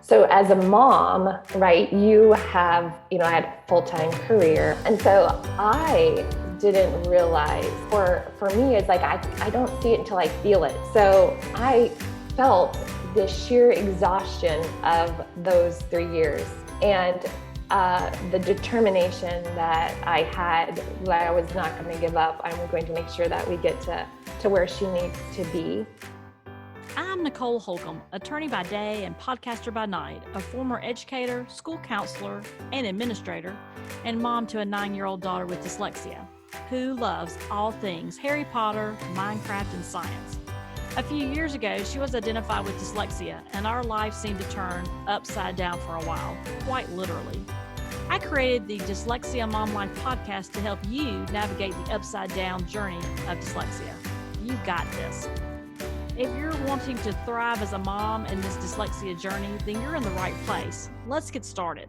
So as a mom, right, you have, I had a full-time career. And so I didn't realize for me, it's like, I don't see it until I feel it. So I felt the sheer exhaustion of those 3 years and the determination that I had, that I was not going to give up. I'm going to make sure that we get to where she needs to be. I'm Nicole Holcomb, attorney by day and podcaster by night, a former educator, school counselor, and administrator, and mom to a 9-year-old daughter with dyslexia, who loves all things Harry Potter, Minecraft, and science. A few years ago, she was identified with dyslexia, and our life seemed to turn upside down for a while, quite literally. I created the Dyslexia Mom Life podcast to help you navigate the upside down journey of dyslexia. You got this. If you're wanting to thrive as a mom in this dyslexia journey, then you're in the right place. Let's get started.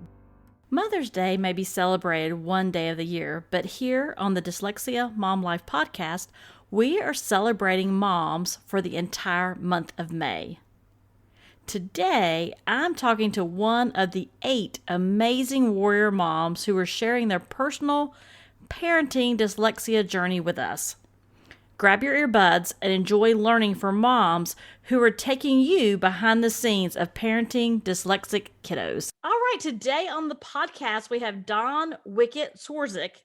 Mother's Day may be celebrated one day of the year, but here on the Dyslexia Mom Life podcast, we are celebrating moms for the entire month of May. Today, I'm talking to one of the 8 amazing warrior moms who are sharing their personal parenting dyslexia journey with us. Grab your earbuds and enjoy learning from moms who are taking you behind the scenes of parenting dyslexic kiddos. All right, today on the podcast, we have Dawn Wickett-Swirczek,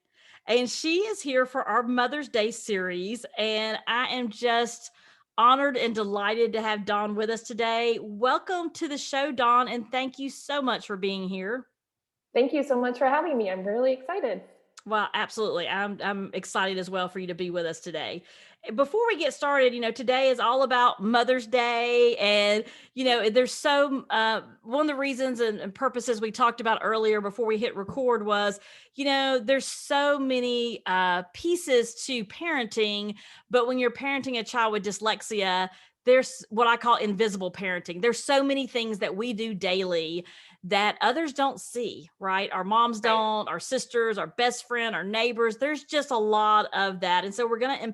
and she is here for our Mother's Day series. And I am just honored and delighted to have Dawn with us today. Welcome to the show, Dawn, and thank you so much for being here. Thank you so much for having me. I'm really excited. Well, absolutely. I'm excited as well for you to be with us today. Before we get started, today is all about Mother's Day. And, there's one of the reasons and purposes we talked about earlier before we hit record was, there's so many pieces to parenting. But when you're parenting a child with dyslexia, there's what I call invisible parenting. There's so many things that we do daily that others don't see, right? Our moms don't, our sisters, our best friend, our neighbors. There's just a lot of that. And so we're going to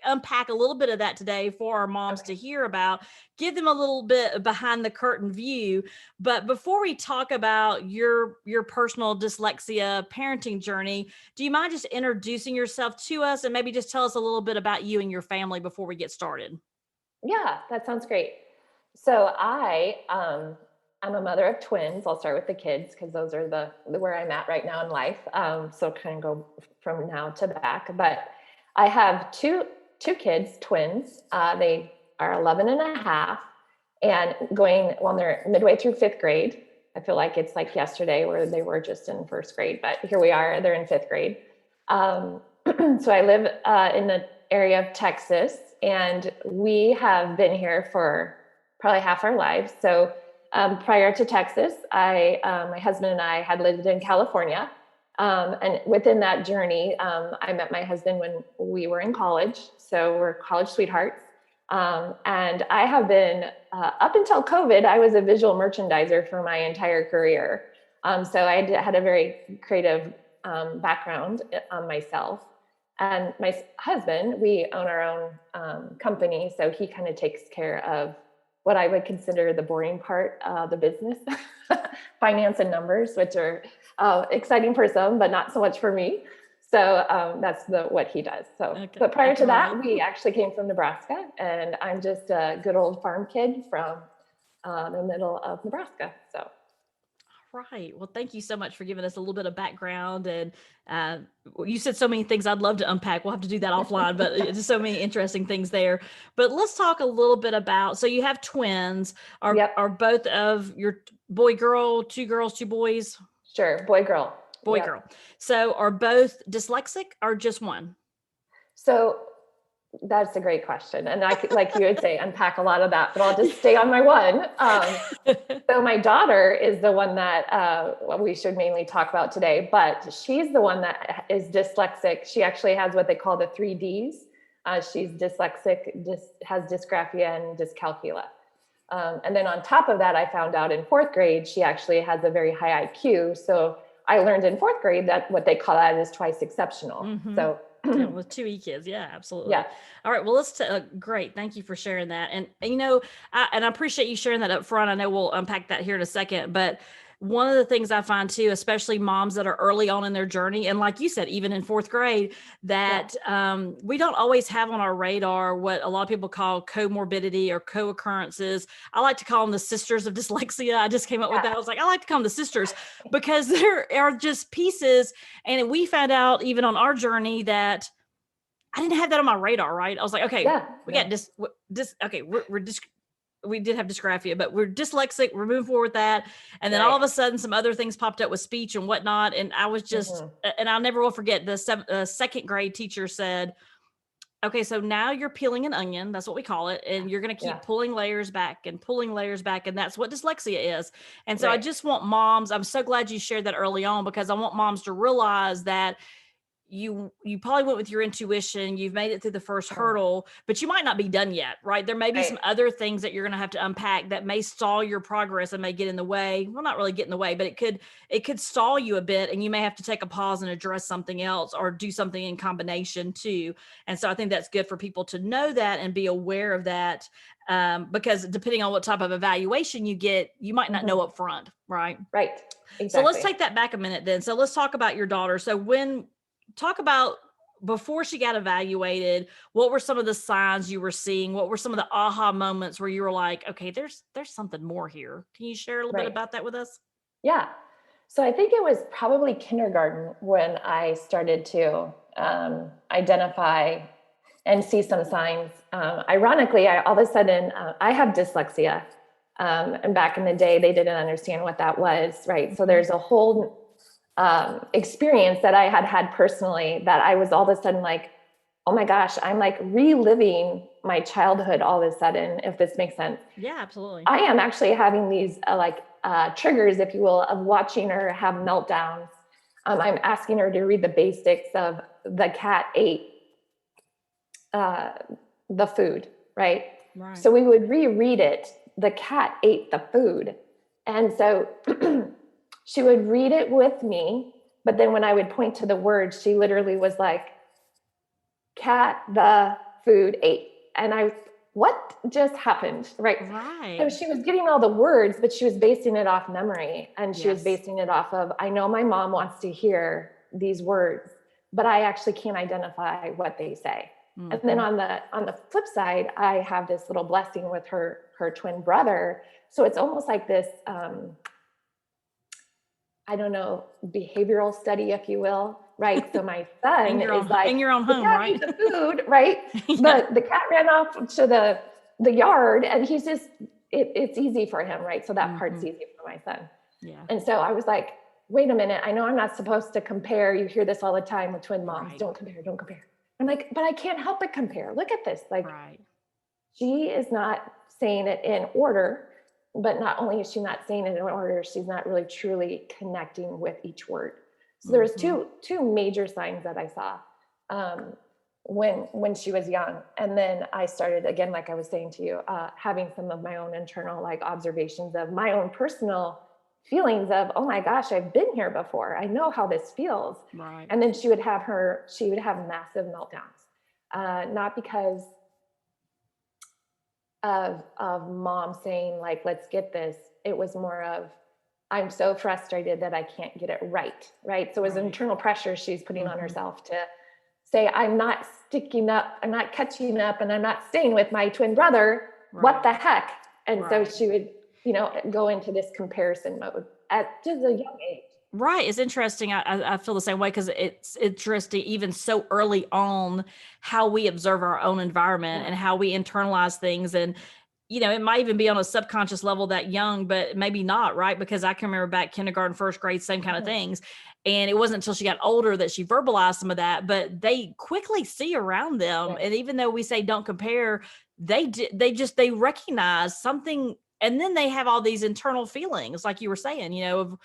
unpack a little bit of that today for our moms to hear about, give them a little bit of behind the curtain view. But before we talk about your personal dyslexia parenting journey, do you mind just introducing yourself to us and maybe just tell us a little bit about you and your family before we get started? Yeah, that sounds great. So I'm a mother of twins. I'll start with the kids because those are the where I'm at right now in life. So kind of go from now to back. But I have two kids, twins. They are 11 and a half and they're midway through 5th grade. I feel like it's like yesterday where they were just in 1st grade, but here we are, they're in 5th grade. So I live in the area of Texas, and we have been here for probably half our lives. So prior to Texas, my husband and I had lived in California. And within that journey, I met my husband when we were in college. So we're college sweethearts. And I have been, up until COVID, I was a visual merchandiser for my entire career. So I had a very creative background myself. And my husband, we own our own company. So he kind of takes care of what I would consider the boring part of the business, finance and numbers, which are exciting for some, but not so much for me. So that's what he does. So, okay. But prior to that, we actually came from Nebraska, and I'm just a good old farm kid from the middle of Nebraska. So. Right. Well, thank you so much for giving us a little bit of background. And you said so many things I'd love to unpack. We'll have to do that offline, but there's so many interesting things there. But let's talk a little bit about, so you have twins. Are both of your boy, girl, 2 girls, 2 boys? Sure. Boy, girl. Boy, girl. So are both dyslexic or just one? So that's a great question. And I could, like you would say, unpack a lot of that, but I'll just stay on my one. So my daughter is the one that we should mainly talk about today, but she's the one that is dyslexic. She actually has what they call the 3 Ds. She's dyslexic, has dysgraphia and dyscalculia. And then on top of that, I found out in 4th grade, she actually has a very high IQ. So I learned in 4th grade that what they call that is twice exceptional. Mm-hmm. So Yeah, with two kids. Yeah, absolutely. Yeah. All right. Well, great. Thank you for sharing that. And I appreciate you sharing that up front. I know we'll unpack that here in a second, but one of the things I find too, especially moms that are early on in their journey, and like you said, even in fourth grade, that we don't always have on our radar what a lot of people call comorbidity or co-occurrences. I like to call them the sisters of dyslexia. I just came up with that. I was like, I like to call them the sisters because there are just pieces. And we found out even on our journey that I didn't have that on my radar, right? I was like, okay, we got okay, we did have dysgraphia, but we're dyslexic. We're moving forward with that. And then all of a sudden, some other things popped up with speech and whatnot. And I was just, and I'll never will forget, the second grade teacher said, okay, so now you're peeling an onion. That's what we call it. And you're going to keep pulling layers back and pulling layers back. And that's what dyslexia is. And so I just want moms, I'm so glad you shared that early on, because I want moms to realize that you probably went with your intuition, you've made it through the first hurdle, but you might not be done yet, right? There may be some other things that you're going to have to unpack that may stall your progress and may get in the way. Well, not really get in the way, but it could stall you a bit, and you may have to take a pause and address something else or do something in combination too. And so I think that's good for people to know that and be aware of that, because depending on what type of evaluation you get, you might not know up front, right? Right. Exactly. So let's take that back a minute then. So let's talk about your daughter. So talk about before she got evaluated, what were some of the signs you were seeing? What were some of the aha moments where you were like, okay, there's something more here. Can you share a little bit about that with us? Yeah. So I think it was probably kindergarten when I started to identify and see some signs. Ironically, all of a sudden, I have dyslexia. And back in the day, they didn't understand what that was, right? So there's a whole experience that I had personally that I was all of a sudden like, oh my gosh, I'm like reliving my childhood all of a sudden, if this makes sense. Yeah, absolutely. I am actually having these triggers, if you will, of watching her have meltdowns. I'm asking her to read the basics of the cat ate the food, right? So we would reread it. The cat ate the food. And so she would read it with me, but then when I would point to the words, she literally was like, cat, the food ate. And what just happened? Right. So she was getting all the words, but she was basing it off memory. And she was basing it off of, I know my mom wants to hear these words, but I actually can't identify what they say. And then on the flip side, I have this little blessing with her twin brother. So it's almost like this, I don't know, behavioral study, if you will, right? So my son is like, in your own home, right? The food, right? But the cat ran off to the yard, and he's just, it's easy for him, right? So that part's easy for my son. Yeah. And so I was like, wait a minute, I know I'm not supposed to compare. You hear this all the time with twin moms. Don't compare, don't compare. I'm like, but I can't help but compare. Look at this. Like, she is not saying it in order. But not only is she not saying it in order, she's not really truly connecting with each word. So there was two major signs that I saw when she was young. And then I started, again, like I was saying to you, having some of my own internal like observations of my own personal feelings of, oh my gosh, I've been here before. I know how this feels. Right. And then she would have massive meltdowns, not because of mom saying like, let's get this. It was more of, I'm so frustrated that I can't get it right. Right. So it was internal pressure she's putting on herself to say, I'm not sticking up, I'm not catching up, and I'm not staying with my twin brother. What the heck? And so she would, go into this comparison mode at just a young age. Right. It's interesting. I feel the same way, because it's interesting, even so early on, how we observe our own environment and how we internalize things. And, it might even be on a subconscious level that young, but maybe not, right? Because I can remember back kindergarten, first grade, same kind of things. And it wasn't until she got older that she verbalized some of that, but they quickly see around them. Yeah. And even though we say don't compare, they recognize something. And then they have all these internal feelings, like you were saying, of,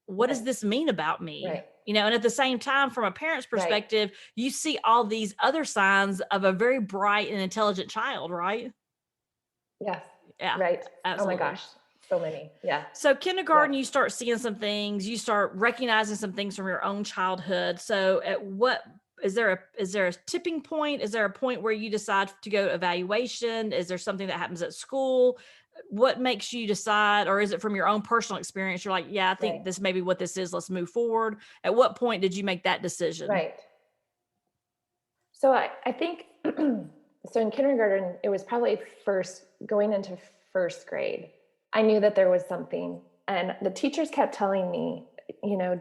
what does this mean about me? Right. And at the same time, from a parent's perspective, you see all these other signs of a very bright and intelligent child, right? Yes. Yeah. Right. Absolutely. Oh my gosh. So many. Yeah. So kindergarten, you start seeing some things, you start recognizing some things from your own childhood. So is there a tipping point? Is there a point where you decide to go to evaluation? Is there something that happens at school? What makes you decide, or is it from your own personal experience? You're like, yeah, I think Right. this may be what this is. Let's move forward. At what point did you make that decision? Right. So I think, so in kindergarten, it was probably going into first grade. I knew that there was something, and the teachers kept telling me,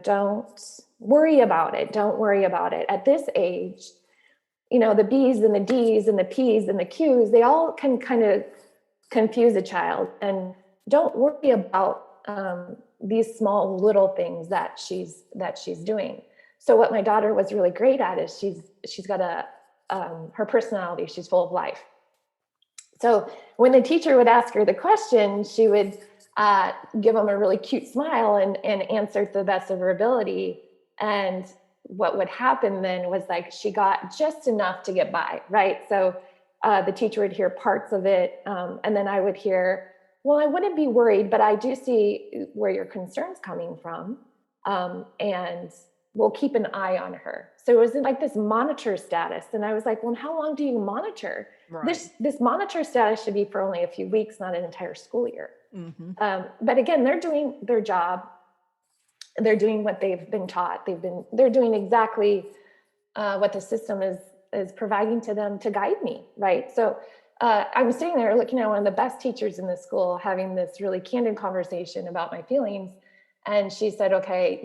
don't worry about it. Don't worry about it. At this age, the B's and the D's and the P's and the Q's, they all can kind of confuse a child, and don't worry about these small little things that she's doing. So what my daughter was really great at is she's got her personality. She's full of life. So when the teacher would ask her the question, she would give them a really cute smile and answer to the best of her ability. And what would happen then was like, she got just enough to get by, right? So the teacher would hear parts of it. And then I would hear, well, I wouldn't be worried, but I do see where your concern's coming from. And we'll keep an eye on her. So it was like this monitor status. And I was like, well, how long do you monitor? Right. This monitor status should be for only a few weeks, not an entire school year. Mm-hmm. But again, they're doing their job. They're doing what they've been taught. They're doing exactly what the system is providing to them to guide me, right? So I'm sitting there looking at one of the best teachers in the school, having this really candid conversation about my feelings. And she said, okay,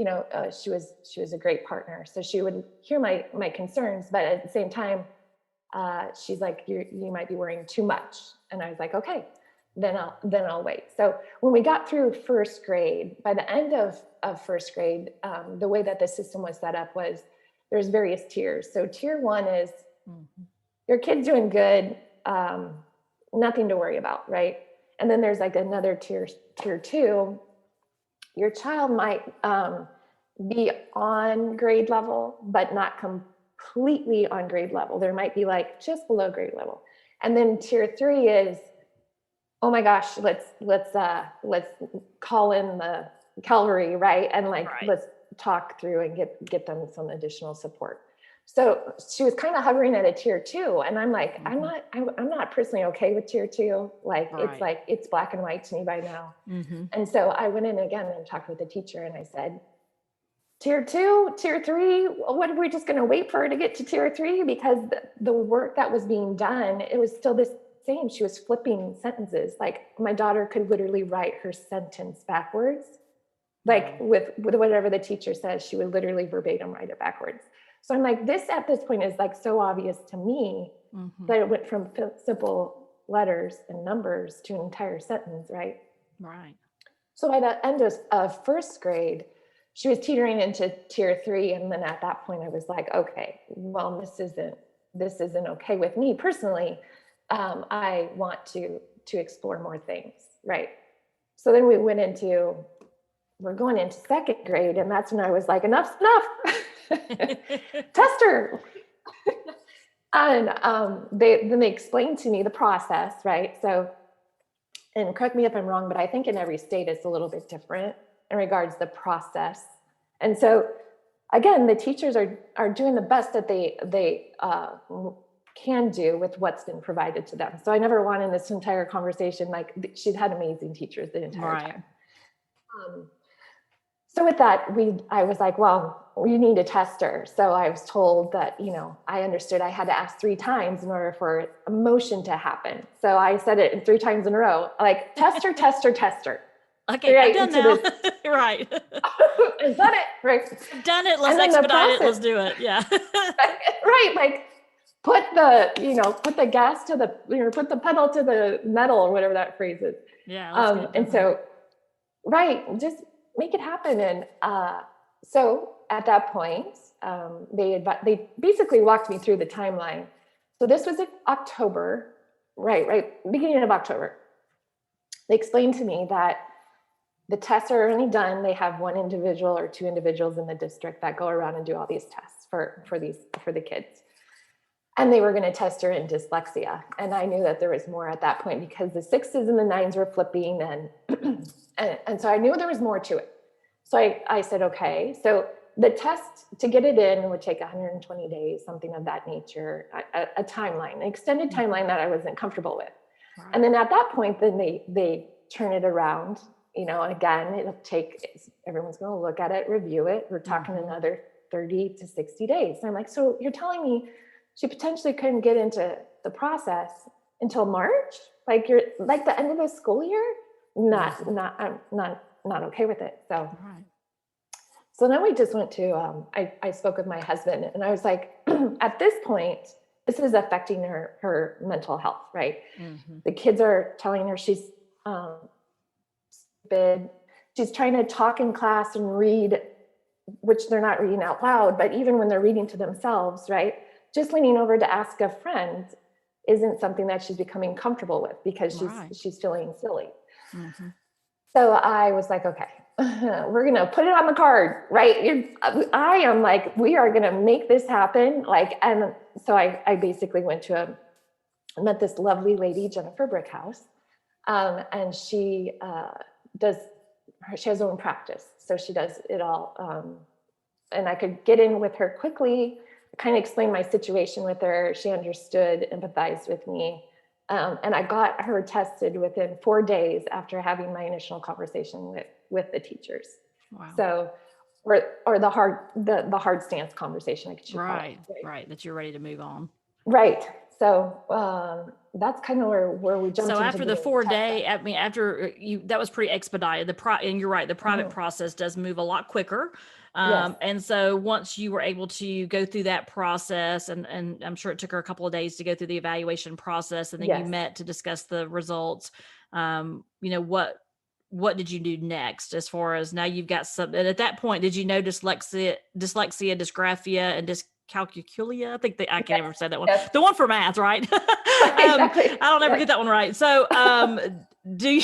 she was a great partner. So she would hear my concerns, but at the same time, she's like, you might be worrying too much. And I was like, okay, then I'll wait. So when we got through first grade, by the end of first grade, the way that the system was set up was there's various tiers. So tier 1 is your kid's doing good, nothing to worry about, right? And then there's like another tier 2. Your child might be on grade level, but not completely on grade level. There might be like just below grade level. And then tier 3 is, oh my gosh, let's call in the cavalry, right? And let's talk through and get them some additional support. So she was kind of hovering at a tier 2, and I'm like, I'm not personally okay with tier 2. It's like, it's black and white to me by now. Mm-hmm. And so I went in again and talked with the teacher, and I said, tier 2, tier 3, what, are we just going to wait for her to get to tier 3? Because the work that was being done, it was still the same. She was flipping sentences. Like, my daughter could literally write her sentence backwards. Like with whatever the teacher says, she would literally verbatim write it backwards. So I'm like, this at this point is like so obvious to me that it went from simple letters and numbers to an entire sentence, right? Right. So by the end of first grade, she was teetering into tier 3. And then at that point I was like, okay, well, this isn't okay with me personally. I want to explore more things, right? So then we're going into second grade, and that's when I was like, enough's enough. Test her. And then they explained to me the process, right? So, and correct me if I'm wrong, but I think in every state it's a little bit different in regards to the process. And so again, the teachers are doing the best that they can do with what's been provided to them. So I never won in this entire conversation. Like, she's had amazing teachers the entire time. So with that, I was like, well, you need to test her. So I was told that, I understood I had to ask 3 times in order for a motion to happen. So I said it 3 times in a row, like, test her, test her, test her. Okay, right, I've done now. Right. I've done it, right? I've done it, let's expedite it, let's do it, yeah. Right, like, put the gas to put the pedal to the metal, or whatever that phrase is. Yeah. And so, right, just make it happen. And so at that point, they basically walked me through the timeline. So this was in October, right, beginning of October. They explained to me that the tests are only done. They have 1 individual or 2 individuals in the district that go around and do all these tests for the kids. And they were going to test her in dyslexia. And I knew that there was more at that point, because the 6s and the 9s were flipping, and so I knew there was more to it. So I said, okay. So the test to get it in would take 120 days, something of that nature, a timeline, an extended timeline that I wasn't comfortable with. Right. And then at that point, then they turn it around, and again, it'll take, everyone's going to look at it, review it. We're talking another 30 to 60 days. And I'm like, so you're telling me she potentially couldn't get into the process until March? Like you're like the end of the school year? I'm not okay with it. So, so then we just went to, I spoke with my husband and I was like, at this point, this is affecting her mental health, right? The kids are telling her she's stupid. She's trying to talk in class and read, which they're not reading out loud, but even when they're reading to themselves, right? Just leaning over to ask a friend isn't something that she's becoming comfortable with because she's feeling silly. So I was like, okay, we're going to put it on the card, right? I am like, we are going to make this happen. Like, and so I basically met this lovely lady, Jennifer Brickhouse. And she has her own practice. So she does it all. And I could get in with her quickly, kind of explain my situation with her. She understood, empathized with me. And I got her tested within 4 days after having my initial conversation with the teachers. Wow. So, or the hard stance conversation, I could call it. Right. That you're ready to move on. Right. So that's kind of where we jumped. So after the 4 day, after that was pretty expedited. And you're right, the private process does move a lot quicker. And so once you were able to go through that process, and I'm sure it took her a couple of days to go through the evaluation process, and then you met to discuss the results. What did you do next as far as now you've got some, and at that point, did you know dyslexia, dysgraphia, and dyscalculia? I think I can't ever say that one. Yes. The one for math, right? Exactly. I don't ever get that one right. So do you,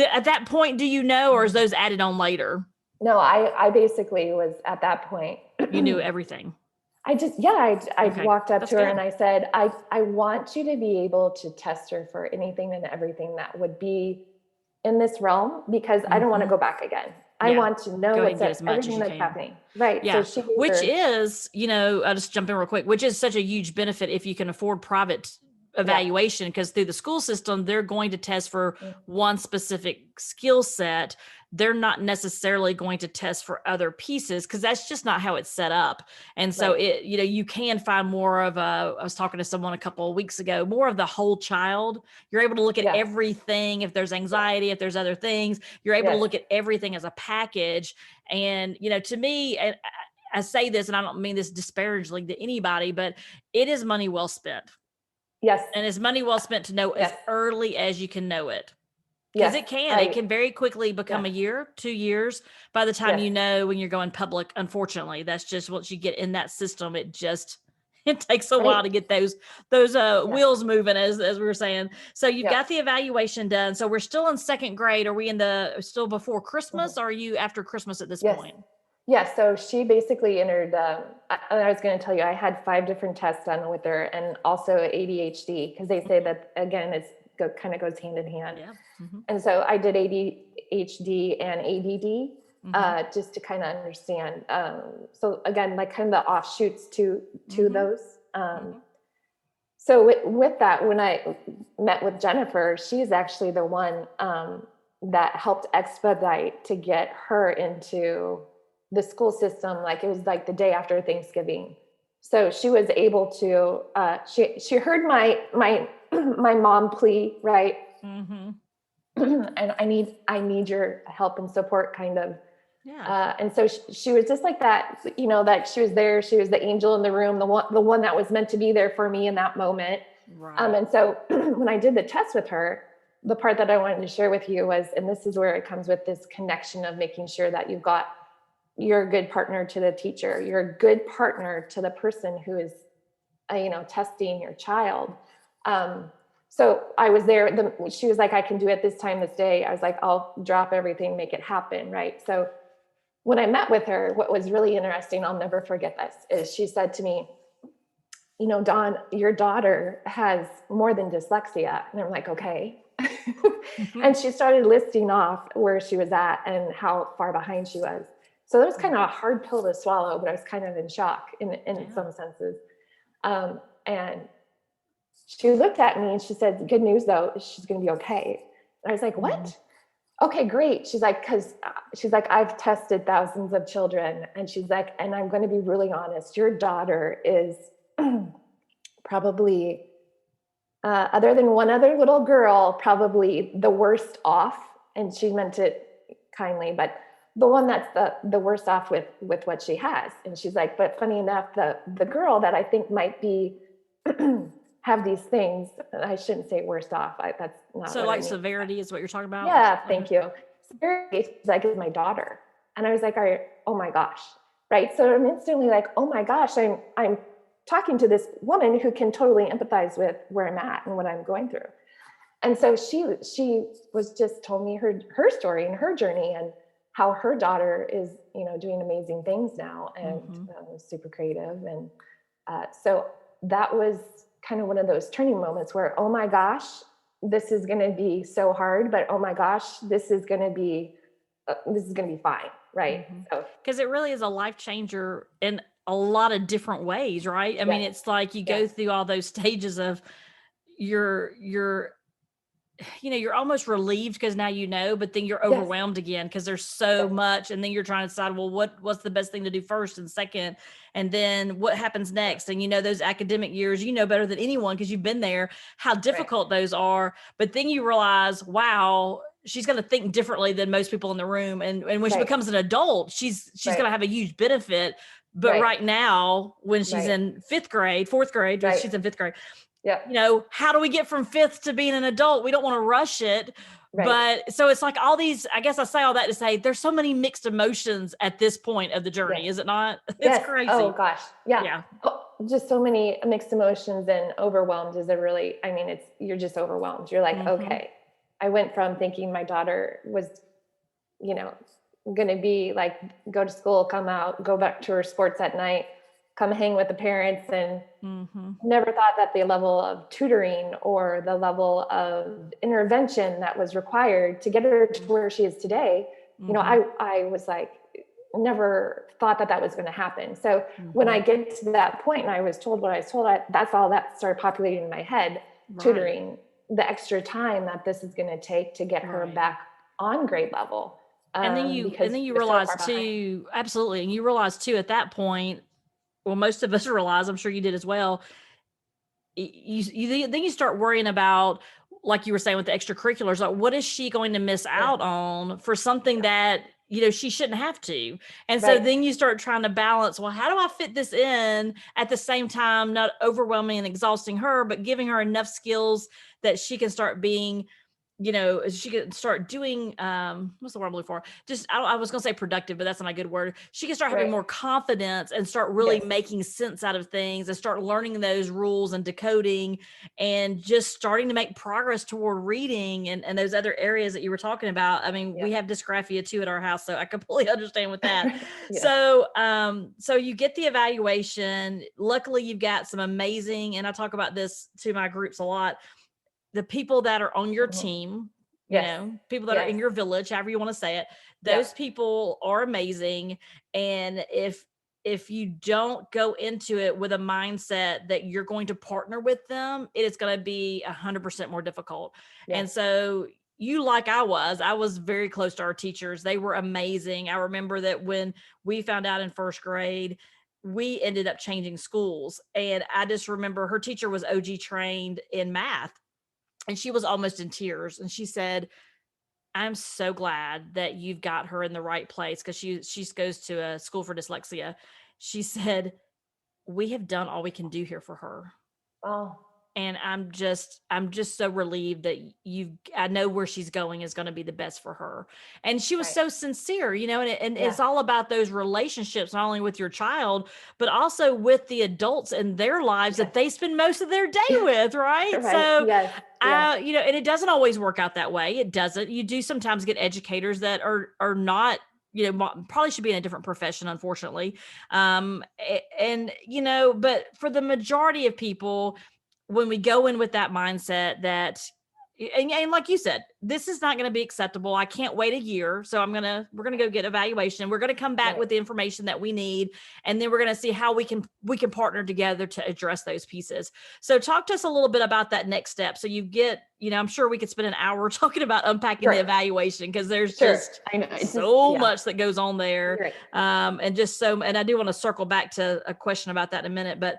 at that point, do you know, or is those added on later? No, I basically was at that point. You knew everything. I walked up to her and I said, I want you to be able to test her for anything and everything that would be in this realm, because I don't want to go back again. I want to know everything that's happening. Right. Yeah. So which is, I'll just jump in real quick, which is such a huge benefit if you can afford private evaluation, because through the school system, they're going to test for one specific skill set. They're not necessarily going to test for other pieces, because that's just not how it's set up. And so you can find more of I was talking to someone a couple of weeks ago, more of the whole child. You're able to look at everything. If there's anxiety, if there's other things, you're able to look at everything as a package. And, to me, and I say this, and I don't mean this disparagingly to anybody, but it is money well spent. Yes. And it's money well spent to know as early as you can know it. Because it can very quickly become a year, 2 years by the time when you're going public. Unfortunately, that's just once you get in that system, it takes a while to get those wheels moving, as we were saying. So you've got the evaluation done. So we're still in second grade. Are we still before Christmas? Or are you after Christmas at this point? Yeah. So she basically entered, I was going to tell you, I had 5 different tests done with her, and also ADHD, because they say that, again, kind of goes hand in hand. Yeah. And so I did ADHD and ADD, just to kind of understand. So again, like kind of the offshoots to those. So with that, when I met with Jennifer, she's actually the one that helped expedite to get her into the school system. Like it was like the day after Thanksgiving. So she was able to, she heard my mom plea, right? And I need your help and support, kind of. Yeah. And so she was just like that, that she was there. She was the angel in the room, the one that was meant to be there for me in that moment. Right. And so when I did the test with her, the part that I wanted to share with you was, and this is where it comes with this connection of making sure that you're a good partner to the teacher. You're a good partner to the person who is, testing your child. So I was there. She was like, I can do it this time, this day. I was like, I'll drop everything, make it happen. Right. So when I met with her, what was really interesting, I'll never forget this, is she said to me, Dawn, your daughter has more than dyslexia. And I'm like, okay. And she started listing off where she was at and how far behind she was. So that was kind of a hard pill to swallow, but I was kind of in shock in some senses. And she looked at me and she said, good news though, she's going to be okay. And I was like, what? Okay, great. She's like, I've tested thousands of children. And she's like, and I'm going to be really honest, your daughter is probably, other than one other little girl, probably the worst off. And she meant it kindly, but the one that's the worst off with what she has. And she's like, but funny enough, the girl that I think might be have these things, I shouldn't say worst off. That's not so what like I mean. Severity is what you're talking about? Yeah, thank you. Severity is like is my daughter. And I was like, oh my gosh. Right. So I'm instantly like, oh my gosh, I'm talking to this woman who can totally empathize with where I'm at and what I'm going through. And so she was just told me her story and her journey and how her daughter is, doing amazing things now and super creative. And so that was kind of one of those turning moments where, oh my gosh, this is going to be so hard, but oh my gosh, this is going to be fine. Right. So, because it really is a life changer in a lot of different ways, right? I mean, it's like you go through all those stages of you're almost relieved because now but then you're overwhelmed again because there's so much, and then you're trying to decide, well, what's the best thing to do first and second, and then what happens next. And those academic years, better than anyone because you've been there, how difficult those are. But then you realize, wow, she's going to think differently than most people in the room, and when she becomes an adult, she's going to have a huge benefit. But right now, when she's in fourth grade, she's in fifth grade. Yeah. How do we get from fifth to being an adult? We don't want to rush it. Right. But so it's like all these, I guess I say all that to say there's so many mixed emotions at this point of the journey, is it not? It's crazy. Oh gosh. Yeah. Oh, just so many mixed emotions, and overwhelmed is you're just overwhelmed. You're like, okay, I went from thinking my daughter was, going to be like, go to school, come out, go back to her sports at night, come hang with the parents, and never thought that the level of tutoring or the level of intervention that was required to get her to where she is today, I was like, never thought that was going to happen. So when I get to that point and I was told what I was told, that's all that started populating in my head, tutoring, the extra time that this is going to take to get her back on grade level. And then you realize too, absolutely. And you realize too, at that point, well, most of us realize, I'm sure you did as well. Then you start worrying about, like you were saying with the extracurriculars, like what is she going to miss out on for something that, she shouldn't have to. And so then you start trying to balance, well, how do I fit this in at the same time, not overwhelming and exhausting her, but giving her enough skills that she can start being, she can start doing, what's the word I'm looking for? I was going to say productive, but that's not a good word. She can start having more confidence and start really making sense out of things and start learning those rules and decoding and just starting to make progress toward reading and those other areas that you were talking about. I mean, we have dysgraphia too at our house, so I completely understand with that. So you get the evaluation. Luckily, you've got some amazing, and I talk about this to my groups a lot, the people that are on your team, people that are in your village, however you want to say it, those people are amazing. And if you don't go into it with a mindset that you're going to partner with them, it is going to be 100% more difficult. And so you, like I was very close to our teachers. They were amazing. I remember that when we found out in first grade, we ended up changing schools. And I just remember her teacher was OG trained in math. And she was almost in tears. And she said, I'm so glad that you've got her in the right place, because she goes to a school for dyslexia. She said, we have done all we can do here for her. Oh. And I'm just so relieved that I know where she's going is going to be the best for her. And she was so sincere, and it's all about those relationships, not only with your child, but also with the adults in their lives that they spend most of their day with. Right. So, and it doesn't always work out that way. It doesn't. You do sometimes get educators that are not, probably should be in a different profession, unfortunately. But for the majority of people, when we go in with that mindset that, And like you said, this is not going to be acceptable. I can't wait a year. So we're going to go get evaluation. We're going to come back with the information that we need. And then we're going to see how we can partner together to address those pieces. So talk to us a little bit about that next step. So you get, I'm sure we could spend an hour talking about unpacking the evaluation, because there's just so much that goes on there. And I do want to circle back to a question about that in a minute, but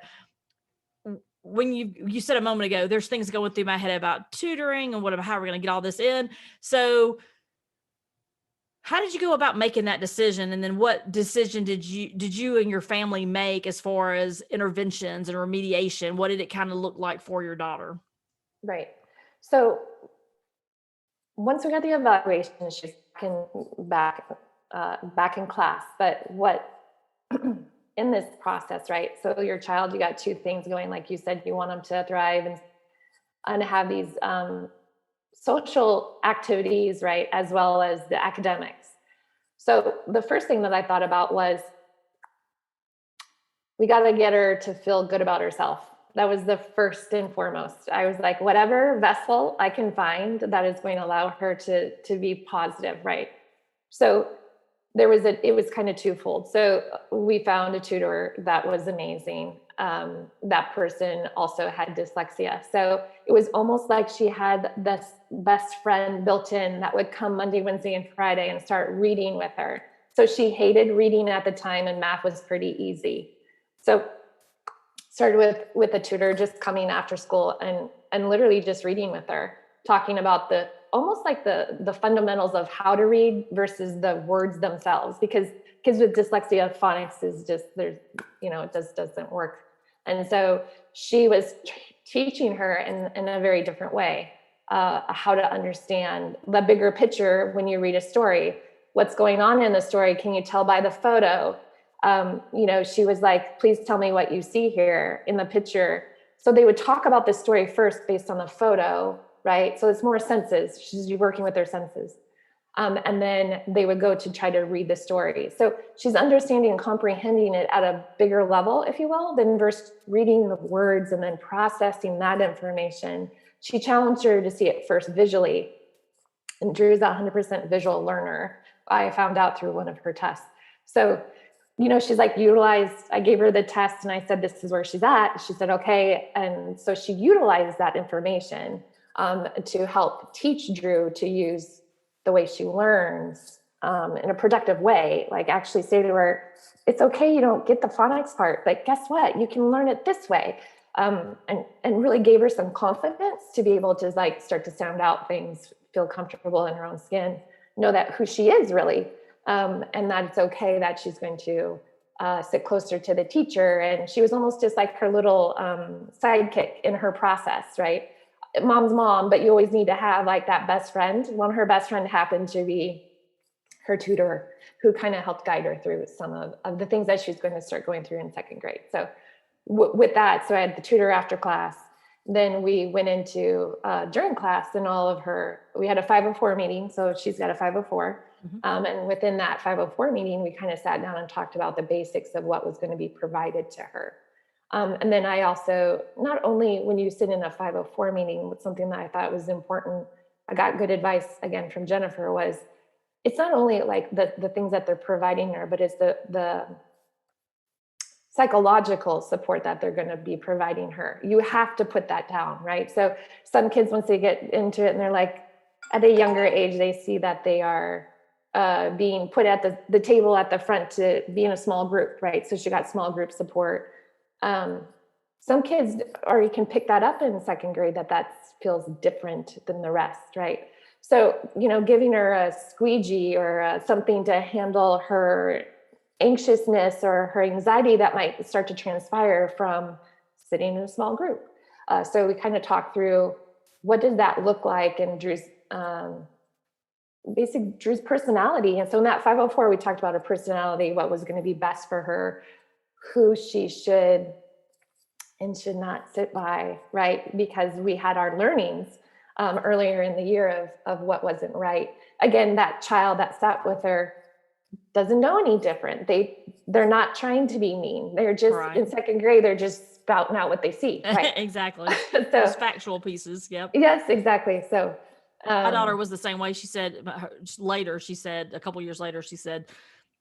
when you said a moment ago, there's things going through my head about tutoring and how we're going to get all this in. So how did you go about making that decision? And then what decision did you and your family make as far as interventions and remediation? What did it kind of look like for your daughter? Right. So once we got the evaluation, she's back in class. But what in this process, right? So your child, you got two things going. Like you said, you want them to thrive and have these social activities, right? As well as the academics. So the first thing that I thought about was, we got to get her to feel good about herself. That was the first and foremost. I was like, whatever vessel I can find that is going to allow her to be positive, right? So it was kind of twofold. So we found a tutor that was amazing. That person also had dyslexia. So it was almost like she had this best friend built in that would come Monday, Wednesday, and Friday and start reading with her. So she hated reading at the time, and math was pretty easy. So started with a tutor just coming after school and literally just reading with her, talking about almost like the fundamentals of how to read versus the words themselves, because kids with dyslexia, phonics is just, it just doesn't work. And so she was teaching her in a very different way, how to understand the bigger picture when you read a story. What's going on in the story? Can you tell by the photo? She was like, please tell me what you see here in the picture. So they would talk about the story first based on the photo, right? So it's more senses. She's working with their senses. And then they would go to try to read the story. So she's understanding and comprehending it at a bigger level, if you will, than versus reading the words and then processing that information. She challenged her to see it first visually. And Drew's a 100% visual learner, I found out through one of her tests. So she's like, I gave her the test and I said, this is where she's at. She said, okay. And so she utilized that information to help teach Drew to use the way she learns in a productive way. Like actually say to her, it's okay, you don't get the phonics part, but guess what? You can learn it this way. And really gave her some confidence to be able to start to sound out things, feel comfortable in her own skin, know that who she is really. And that it's okay that she's going to sit closer to the teacher. And she was almost just like her little sidekick in her process, right? Mom's mom, but you always need to have that best friend. Well, her best friend happened to be her tutor, who kind of helped guide her through some of the things that she's going to start going through in second grade. So with that, so I had the tutor after class. Then we went into during class and we had a 504 meeting. So she's got a 504. Mm-hmm. And within that 504 meeting, we kind of sat down and talked about the basics of what was going to be provided to her. And then I also, not only when you sit in a 504 meeting, with something that I thought was important, I got good advice again from Jennifer, was it's not only the things that they're providing her, but it's the psychological support that they're going to be providing her. You have to put that down, right? So some kids, once they get into it and they're at a younger age, they see that they are being put at the table at the front to be in a small group, right? So she got small group support. Some kids already can pick that up in second grade, that feels different than the rest, right? So, giving her a squeegee or something to handle her anxiousness or her anxiety that might start to transpire from sitting in a small group. So we kind of talked through, what does that look like, and Drew's personality. And so in that 504, we talked about her personality, what was going to be best for her, who she should and should not sit by, right? Because we had our learnings earlier in the year of what wasn't right. Again, that child that sat with her doesn't know any different. They're not trying to be mean. They're just in second grade, they're just spouting out what they see. Right. Exactly. So Those factual pieces. Yep. yes, exactly. So my daughter was the same way. She said she said a couple years later, she said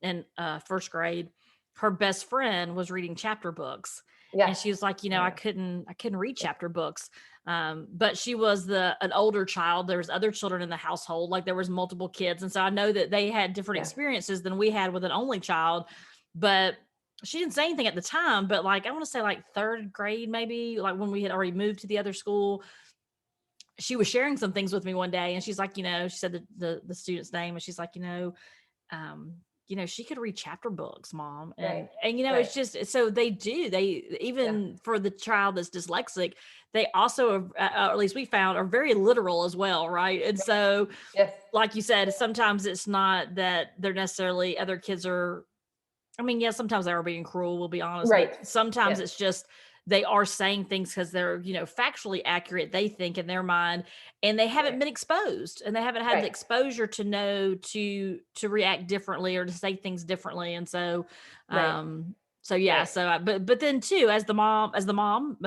in first grade, her best friend was reading chapter books. yeah. And she was like, I couldn't read chapter books. But she was an older child. There was other children in the household. Like there was multiple kids. And so I know that they had different experiences than we had with an only child, but she didn't say anything at the time. But like, I want to say like third grade, maybe like when we had already moved to the other school, she was sharing some things with me one day, and she's like, she said the student's name, and she's like, she could read chapter books, Mom. And it's just, so they even for the child that's dyslexic, they also, or at least we found, are very literal as well. Right. And so, like you said, sometimes it's not that they're necessarily, other kids are, sometimes they are being cruel, we'll be honest. Right. But sometimes it's just, they are saying things because they're, factually accurate, they think, in their mind, and they haven't been exposed, and they haven't had the exposure to know to react differently or to say things differently. And so, but then too, as the mom,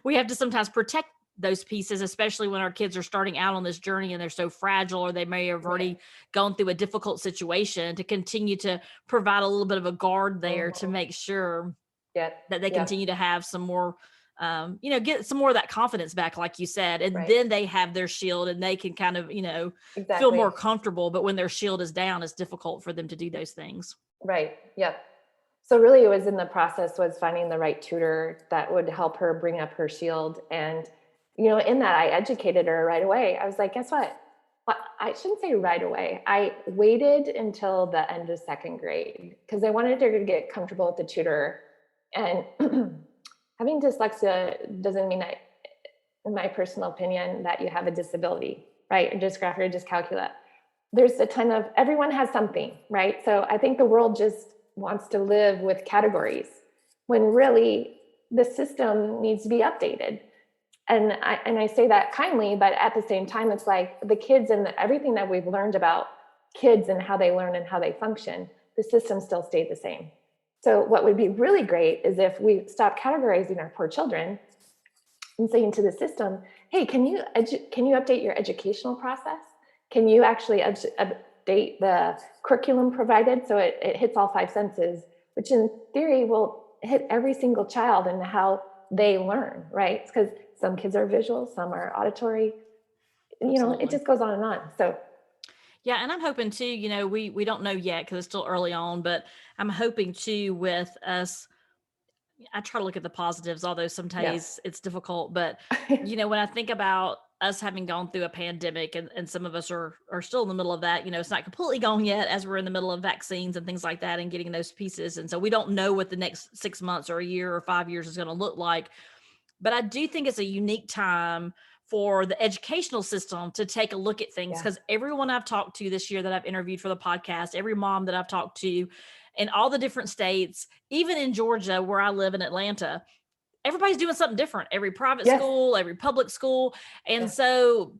we have to sometimes protect those pieces, especially when our kids are starting out on this journey and they're so fragile, or they may have already gone through a difficult situation, to continue to provide a little bit of a guard there to make sure that they continue to have some more, get some more of that confidence back, like you said, and then they have their shield and they can kind of, feel more comfortable. But when their shield is down, it's difficult for them to do those things. Right. Yep. So really it was in the process was finding the right tutor that would help her bring up her shield. And, in that I educated her right away. I was like, guess what? Well, I shouldn't say right away. I waited until the end of second grade because I wanted her to get comfortable with the tutor. And having dyslexia doesn't mean that, in my personal opinion, that you have a disability, right? Or dysgraphia or dyscalculia. There's a ton of, everyone has something, right? So I think the world just wants to live with categories when really the system needs to be updated. And I say that kindly, but at the same time, it's like the kids and everything that we've learned about kids and how they learn and how they function, the system still stayed the same. So what would be really great is if we stop categorizing our poor children and saying to the system, hey, can you update your educational process? Can you actually update the curriculum provided so it hits all 5 senses, which in theory will hit every single child and how they learn, right? Because some kids are visual, some are auditory, it just goes on and on. So yeah. And I'm hoping too, we don't know yet because it's still early on, but I'm hoping too with us, I try to look at the positives, although sometimes it's difficult. But, when I think about us having gone through a pandemic, and some of us are still in the middle of that, it's not completely gone yet, as we're in the middle of vaccines and things like that and getting those pieces. And so we don't know what the next 6 months or a year or 5 years is going to look like. But I do think it's a unique time for the educational system to take a look at things, because everyone I've talked to this year that I've interviewed for the podcast, every mom that I've talked to in all the different states, even in Georgia, where I live in Atlanta, everybody's doing something different. Every private school, every public school. And so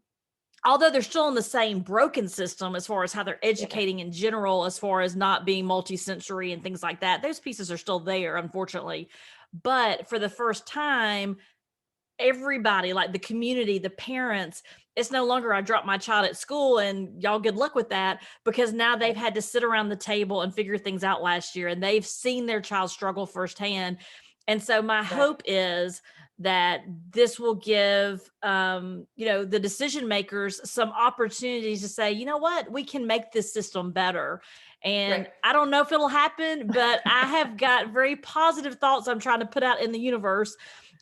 although they're still in the same broken system as far as how they're educating in general, as far as not being multi-sensory and things like that, those pieces are still there, unfortunately. But for the first time, everybody, like the community, the parents, it's no longer I dropped my child at school and y'all good luck with that, because now they've had to sit around the table and figure things out last year, and they've seen their child struggle firsthand. And so my hope is that this will give, the decision makers some opportunities to say, you know what, we can make this system better. And I don't know if it'll happen, but I have got very positive thoughts I'm trying to put out in the universe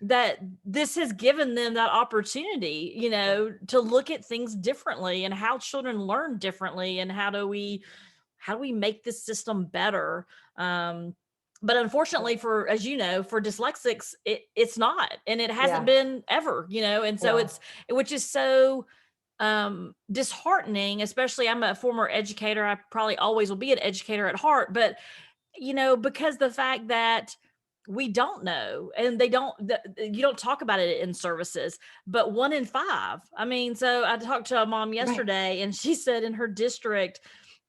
that this has given them that opportunity, to look at things differently and how children learn differently, and how do we make this system better. But unfortunately for dyslexics, it's not, and it hasn't been ever, and so which is so disheartening, especially I'm a former educator. I probably always will be an educator at heart, but because the fact that we don't know, and you don't talk about it in services, but 1 in 5. So I talked to a mom yesterday, and she said in her district,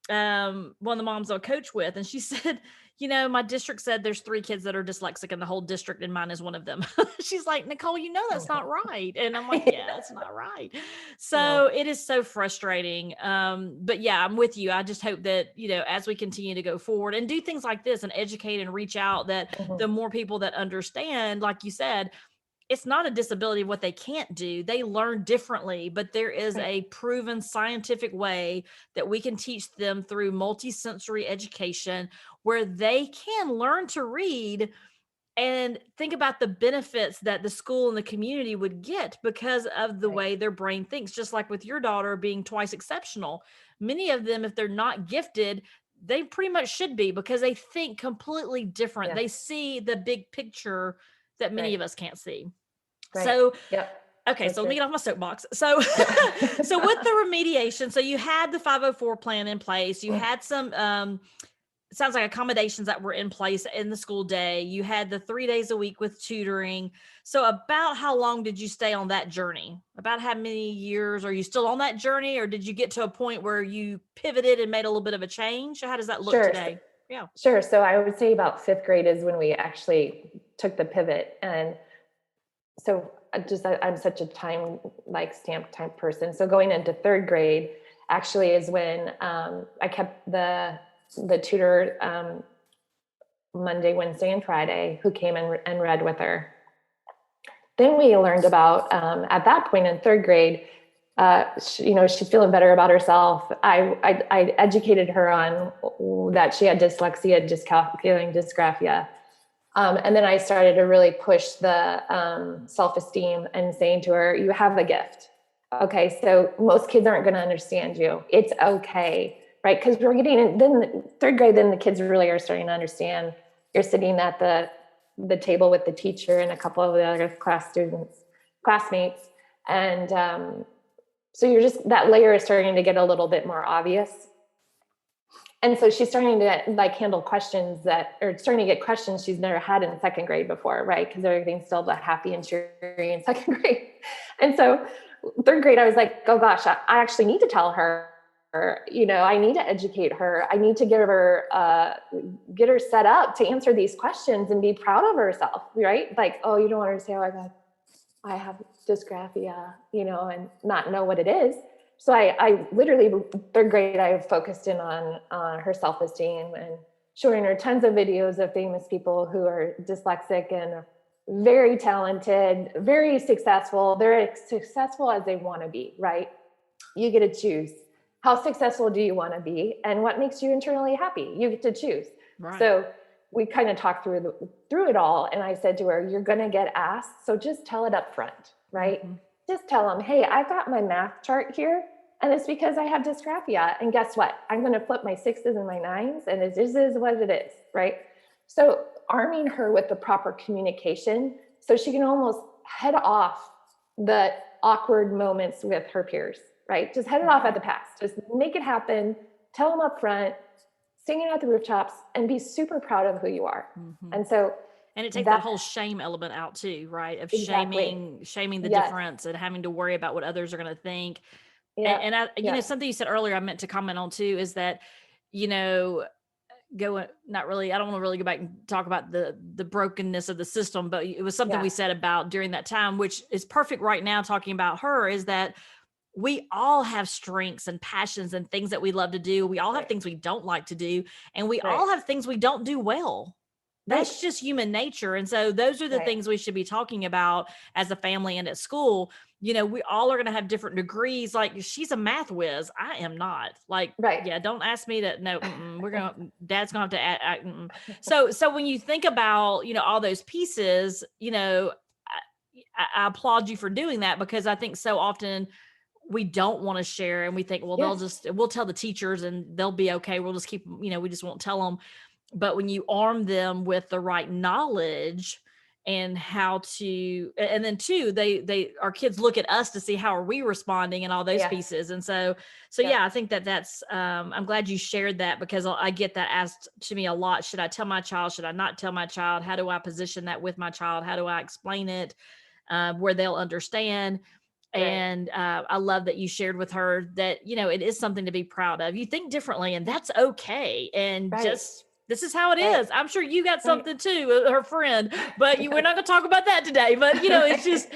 one of the moms I'll coach with, and she said, my district said there's 3 kids that are dyslexic in the whole district, and mine is one of them. She's like, Nicole, that's not right. And I'm like, yeah, that's not right. No. So it is so frustrating. But yeah, I'm with you. I just hope that, as we continue to go forward and do things like this and educate and reach out, that the more people that understand, like you said, it's not a disability of what they can't do. They learn differently, but there is a proven scientific way that we can teach them through multisensory education where they can learn to read and think about the benefits that the school and the community would get because of the way their brain thinks. Just like with your daughter being twice exceptional, many of them, if they're not gifted, they pretty much should be, because they think completely different. Yeah. They see the big picture that many of us can't see. Right. So, Yep. okay, That's so let me right. get off my soapbox. So, so with the remediation, so you had the 504 plan in place, you had some, it sounds like accommodations that were in place in the school day. You had the 3 days a week with tutoring. So about how long did you stay on that journey? About how many years? Are you still on that journey, or did you get to a point where you pivoted and made a little bit of a change? How does that look today? Yeah. Sure. So I would say about 5th grade is when we actually took the pivot. And so I'm such a stamp type person. So going into 3rd grade actually is when I kept the tutor Monday, Wednesday, and Friday, who came and read with her. Then we learned about, at that point in 3rd grade, she's feeling better about herself. I educated her on that she had dyslexia, dyscalculia, dysgraphia. And then I started to really push the self-esteem and saying to her, you have a gift. Okay, so most kids aren't going to understand you. It's okay, right? Because we're getting, then 3rd grade, then the kids really are starting to understand. You're sitting at the table with the teacher and a couple of the other classmates. And so that layer is starting to get a little bit more obvious. And so she's starting to handle questions starting to get questions she's never had in 2nd grade before, right? Because everything's still the happy and cheery in 2nd grade. And so 3rd grade, I was like, oh gosh, I actually need to tell her, I need to educate her. I need to get her set up to answer these questions and be proud of herself, right? Like, oh, you don't understand. I have dysgraphia, and not know what it is. So I literally, 3rd grade, I focused in on her self-esteem and showing her tons of videos of famous people who are dyslexic and very talented, very successful. They're as successful as they want to be, right? You get to choose. How successful do you want to be? And what makes you internally happy? You get to choose. Right. So we kind of talked through it all. And I said to her, you're going to get asked. So just tell it up front, right? Mm-hmm. Just tell them, hey, I've got my math chart here. And it's because I have dysgraphia. And guess what? I'm going to flip my 6s and my 9s. And this is what it is, right? So arming her with the proper communication so she can almost head off the awkward moments with her peers, right? Just head it off at the pass. Just make it happen. Tell them up front, sing it at the rooftops, and be super proud of who you are. Mm-hmm. And it takes that whole shame element out too, right? Of shaming the difference and having to worry about what others are going to think. Yeah. And I, something you said earlier, I meant to comment on too, is that, I don't want to really go back and talk about the brokenness of the system, but it was something we said about during that time, which is perfect right now, talking about her, is that we all have strengths and passions and things that we love to do. We all have things we don't like to do, and we all have things we don't do well. That's just human nature. And so those are the things we should be talking about as a family and at school. We all are going to have different degrees. Like, she's a math whiz. I am not. Like, don't ask me to, no, Dad's going to have to add. So when you think about, all those pieces, I applaud you for doing that, because I think so often we don't want to share, and we think, well, we'll tell the teachers and they'll be okay. We'll just keep, we just won't tell them. But when you arm them with the right knowledge and how to, and then too, our kids look at us to see how are we responding and all those pieces. And so I think that's, I'm glad you shared that, because I get that asked to me a lot. Should I tell my child? Should I not tell my child? How do I position that with my child? How do I explain it where they'll understand? And I love that you shared with her that, you know, it is something to be proud of. You think differently, and that's okay. And just, this is how it is. I'm sure you got something too, her friend, but we're not going to talk about that today. But, you know, it's just,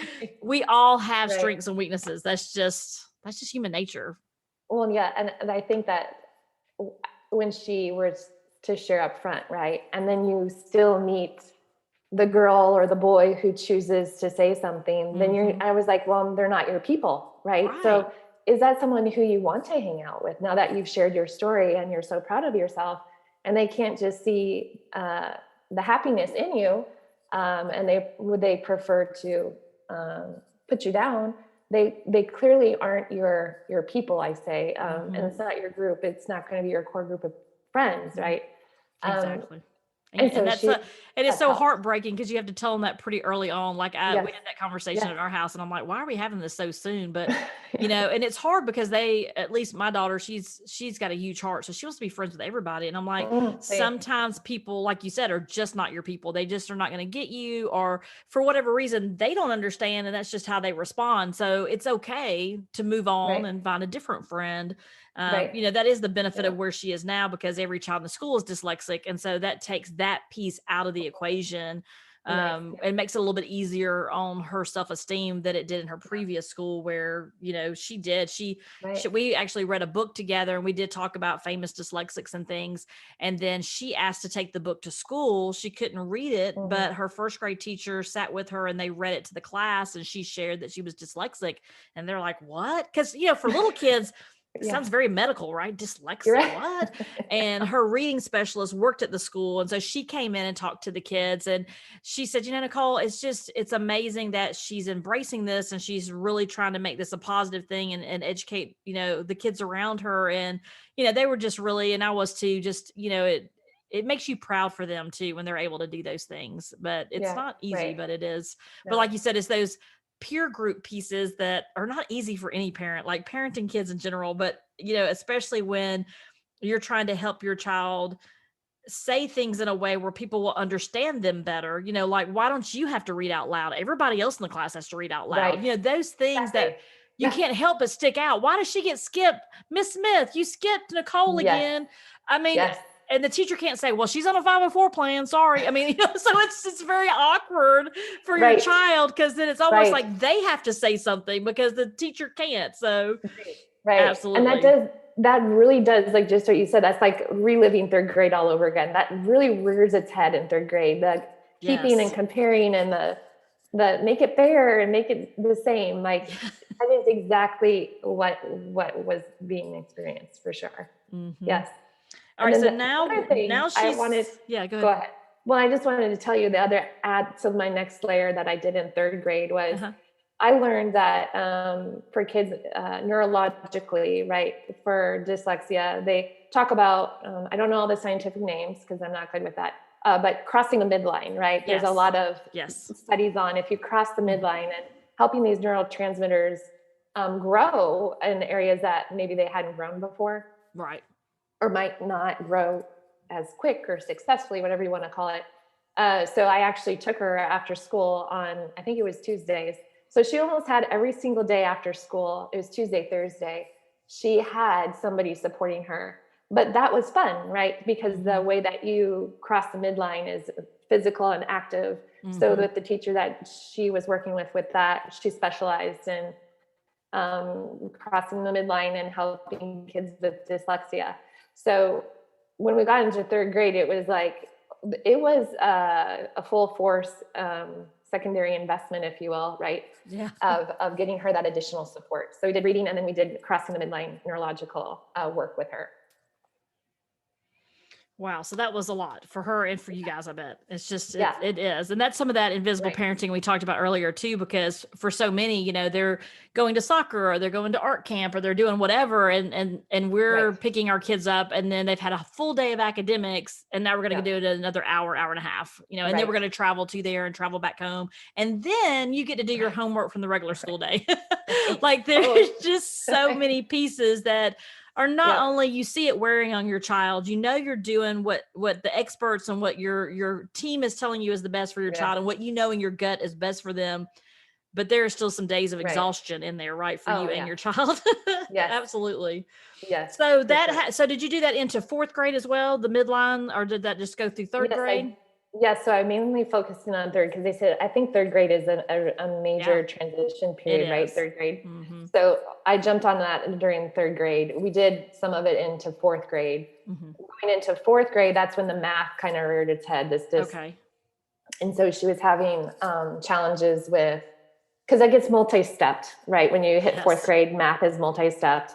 we all have strengths and weaknesses. That's just human nature. Well, yeah. And I think that when she was to share up front, right, and then you still meet the girl or the boy who chooses to say something, then I was like, well, they're not your people, right? So is that someone who you want to hang out with now that you've shared your story and you're so proud of yourself, and they can't just see the happiness in you, and they prefer to put you down? They clearly aren't your people, I say, and it's not your group. It's not going to be your core group of friends, right? Exactly. And so that's it is so heartbreaking because you have to tell them that pretty early on. Like we had that conversation at our house, and I'm like, why are we having this so soon? But you know, and it's hard because at least my daughter, she's got a huge heart, so she wants to be friends with everybody. And I'm like, sometimes people, like you said, are just not your people. They just are not going to get you, or for whatever reason, they don't understand, and that's just how they respond. So it's okay to move on and find a different friend. You know, that is the benefit of where she is now, because every child in the school is dyslexic. And so that takes that piece out of the equation. It makes it a little bit easier on her self-esteem than it did in her previous school, where, you know, we actually read a book together, and we did talk about famous dyslexics and things. And then she asked to take the book to school. She couldn't read it, but her first grade teacher sat with her and they read it to the class, and she shared that she was dyslexic. And they're like, what? Because, you know, for little kids, it sounds very medical, right? Dyslexia, what? And her reading specialist worked at the school. And so she came in and talked to the kids. And she said, you know, Nicole, it's amazing that she's embracing this, and she's really trying to make this a positive thing and educate, you know, the kids around her. And, you know, they were just really, and I was too, just, you know, it makes you proud for them too, when they're able to do those things. But it's not easy, but it is. No. But like you said, it's those peer group pieces that are not easy for any parent, like parenting kids in general, but, you know, especially when you're trying to help your child say things in a way where people will understand them better. You know, like, why don't you have to read out loud? Everybody else in the class has to read out loud. You know, those things that you can't help but stick out. Why does she get skipped? Miss Smith, you skipped Nicole again. I mean, and the teacher can't say, well, she's on a 504 plan. Sorry. I mean, you know, so it's very awkward for your child, because then it's almost like they have to say something because the teacher can't. So absolutely. And that really does, like, just what you said, that's like reliving third grade all over again. That really rears its head in third grade, the keeping and comparing, and the make it fair and make it the same. Like, that is exactly what was being experienced, for sure. Yes. All right. So now she's, go ahead. Well, I just wanted to tell you the other so my next layer that I did in third grade was, I learned that for kids neurologically, right, for dyslexia, they talk about, I don't know all the scientific names because I'm not good with that, but crossing the midline, right? There's a lot of studies on if you cross the midline and helping these neurotransmitters grow in areas that maybe they hadn't grown before. Right. Or might not grow as quick or successfully, whatever you want to call it. So I actually took her after school on, I think it was Tuesdays. So she almost had every single day after school. It was Tuesday, Thursday. She had somebody supporting her, but that was fun, right? Because the way that you cross the midline is physical and active. So that the teacher that she was working with that, she specialized in crossing the midline and helping kids with dyslexia. So when we got into third grade, it was a full force secondary investment, if you will, right? Yeah. Of getting her that additional support. So we did reading, and then we did crossing the midline neurological work with her. Wow. So that was a lot for her and for you guys, I bet. It's just, it is. And that's some of that invisible parenting we talked about earlier too, because for so many, you know, they're going to soccer, or they're going to art camp, or they're doing whatever. And we're picking our kids up, and then they've had a full day of academics, and now we're going to do it another hour and a half, you know, and then we're going to travel to there and travel back home. And then you get to do your homework from the regular school day. Like, there's just so many pieces that are not only you see it wearing on your child, you know, you're doing what the experts and what your team is telling you is the best for your child, and what you know in your gut is best for them. but there are still some days of Right. exhaustion in there, right? For Oh, you and yeah. your child. Yes. Absolutely. Yes. So For sure. so did you do that into fourth grade as well, the midline, or did that just go through third Yes, grade? so I mainly focused in on third because they said I think third grade is a Yeah, major transition it period, right? is. Third grade. Mm-hmm. So I jumped on that during third grade. We did some of it into fourth grade. Mm-hmm. Going into fourth grade, that's when the math kind of reared its head. Okay. And so she was having challenges with, because it gets multi-stepped, right? When you hit fourth Yes. grade, math is multi-stepped.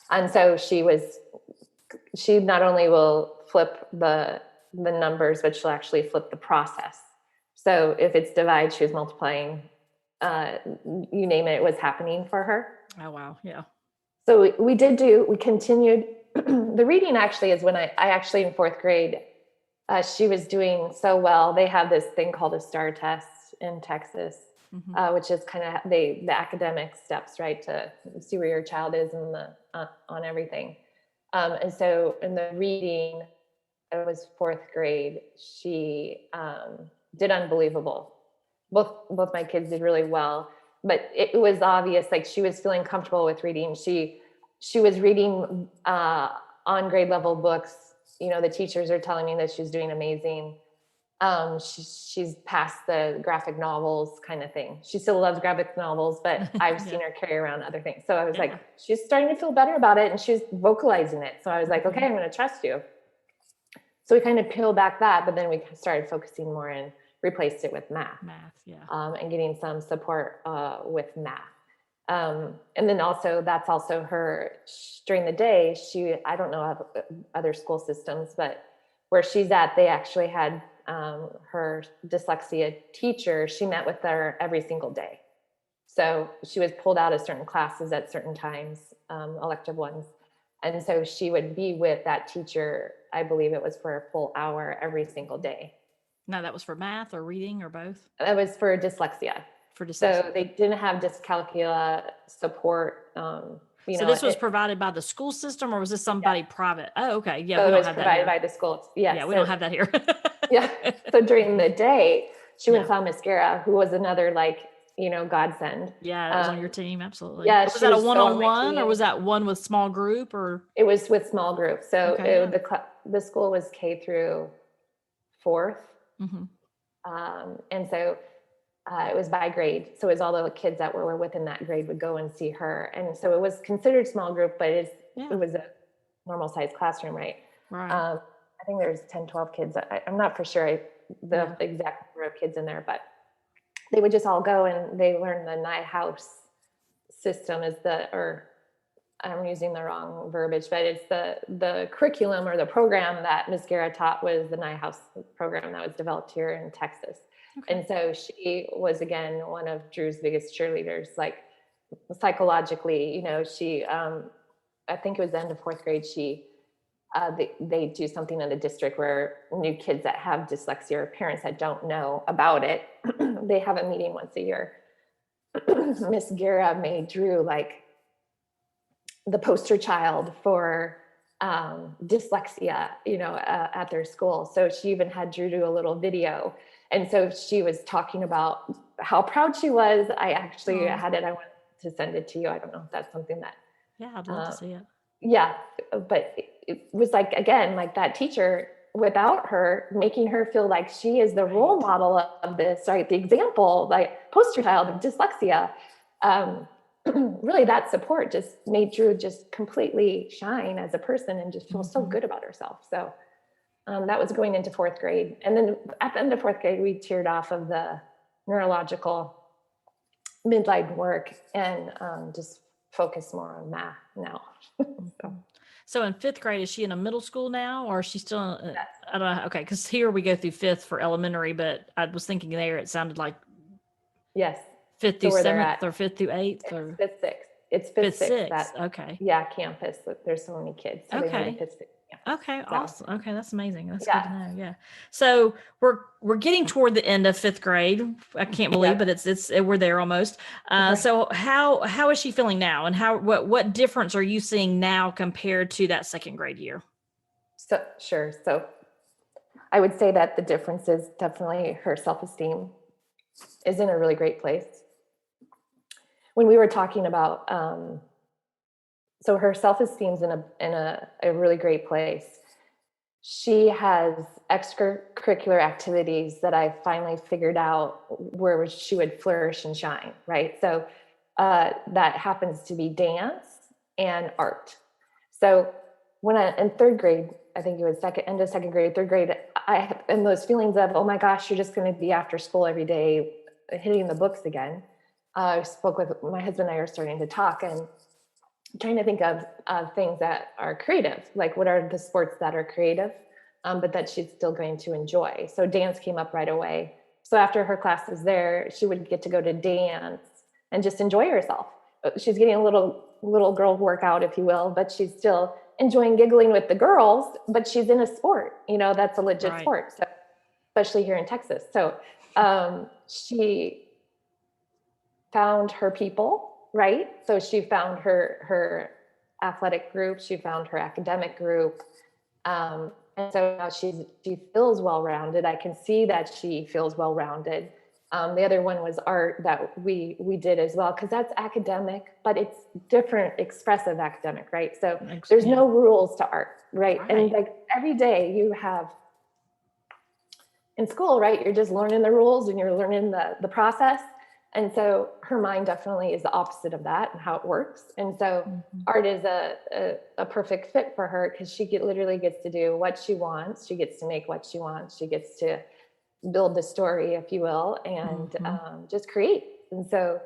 And so she not only will flip the numbers, but she'll actually flip the process. So if it's divide, she was multiplying, you name it, it was happening for her. Oh, wow. Yeah. So we continued. The reading actually is when I actually in fourth grade, she was doing so well. They have this thing called a STAR test in Texas, which is kind of the academic steps, right, to see where your child is in on everything. And so in the reading, it was fourth grade. She did unbelievable. Both my kids did really well, but it was obvious, like she was feeling comfortable with reading. She was reading on grade level books. You know, the teachers are telling me that she's doing amazing. She's past the graphic novels kind of thing. She still loves graphic novels, but I've seen her carry around other things. So I was like, she's starting to feel better about it, and she's vocalizing it. So I was like, okay, I'm going to trust you. So we kind of peeled back that, but then we started focusing more and replaced it with math. And getting some support with math. And then also that's also her during the day. I don't know of other school systems, but where she's at, they actually had her dyslexia teacher. She met with her every single day. So she was pulled out of certain classes at certain times, elective ones. And so she would be with that teacher, I believe it was for a full hour every single day. No, that was for math or reading or both? That was for dyslexia. So they didn't have dyscalculia support. So this was provided by the school system, or was this somebody private? Oh, okay. Yeah, so we it don't was have provided that here. by the school. Yes. Yeah, we don't have that here. Yeah. So during the day, she went and saw Miss Guerra, who was another godsend. Yeah, it was on your team, absolutely. Yeah, was that a one-on-one, or was that one with small group, or? It was with small group. So the school was K through 4th. And so it was by grade. So it was all the kids that were within that grade would go and see her. And so it was considered small group, but it was a normal sized classroom, right? Right. I think there's 10, 12 kids. I'm not for sure the exact number of kids in there, but they would just all go and they learn the NIHOUSE system or I'm using the wrong verbiage, but it's the curriculum or the program that Ms. Guerra taught was the NIHOUSE program that was developed here in Texas. Okay. And so she was, again, one of Drew's biggest cheerleaders, like psychologically, she, I think it was the end of 4th grade, they do something in the district where new kids that have dyslexia or parents that don't know about it, they have a meeting once a year. Miss Guerra made Drew the poster child for dyslexia, at their school. So she even had Drew do a little video. And so she was talking about how proud she was. I actually had it. I want to send it to you. I don't know if that's something that. Yeah, I'd love to see it. Yeah. But it was again, that teacher, without her, making her feel like she is the role model of this, right? The example, poster child of dyslexia. Really that support just made Drew just completely shine as a person and just feel so good about herself. So that was going into 4th grade. And then at the end of 4th grade, we tiered off of the neurological midline work and just focus more on math now. So in 5th grade, is she in a middle school now, or is she still in, I don't know. Okay. Cause here we go through 5th for elementary, but I was thinking there, it sounded like 5th through 7th or 5th through 8th or 5th, 6th. It's 5th, 6th. Okay. Yeah. Campus. There's so many kids. So okay. 5th, 6th. Okay. Awesome. Okay. That's amazing. That's good to know. Yeah. So we're getting toward the end of 5th grade. I can't believe, but we're there almost. So how is she feeling now, and what difference are you seeing now compared to that 2nd grade year? So sure. So I would say that the difference is definitely her self-esteem is in a really great place. when we were talking about, so her self-esteem's in a really great place. She has extracurricular activities that I finally figured out where she would flourish and shine, right? So that happens to be dance and art. So when in third grade, I think it was end of second grade, third grade, and those feelings of, oh my gosh, you're just going to be after school every day, hitting the books again. I spoke with my husband and I are starting to talk and trying to think of things that are creative, like what are the sports that are creative, but that she's still going to enjoy. So dance came up right away. So after her class was there, she would get to go to dance and just enjoy herself. She's getting a little girl workout, if you will, but she's still enjoying giggling with the girls, but she's in a sport, that's a legit sport. So especially here in Texas. So she found her people, right? So she found her athletic group, she found her academic group. And so now she feels well-rounded. I can see that she feels well-rounded. The other one was art that we did as well, because that's academic, but it's different, expressive academic, right? So there's no rules to art, right? And like every day you have in school, right? You're just learning the rules and you're learning the process. And so her mind definitely is the opposite of that and how it works. And so art is a perfect fit for her because she literally gets to do what she wants. She gets to make what she wants. She gets to build the story, if you will, and just create. And so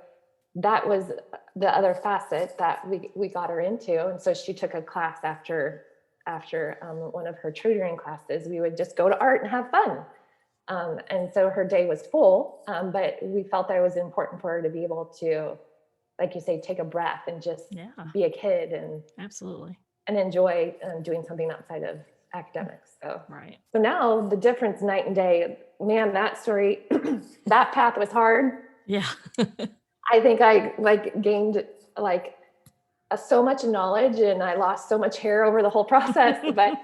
that was the other facet that we got her into. And so she took a class after one of her tutoring classes. We would just go to art and have fun. And so her day was full, but we felt that it was important for her to be able to, like you say, take a breath and just be a kid and absolutely and enjoy doing something outside of academics. So So now the difference night and day, man, that story, that path was hard. Yeah. I think I gained so much knowledge and I lost so much hair over the whole process, but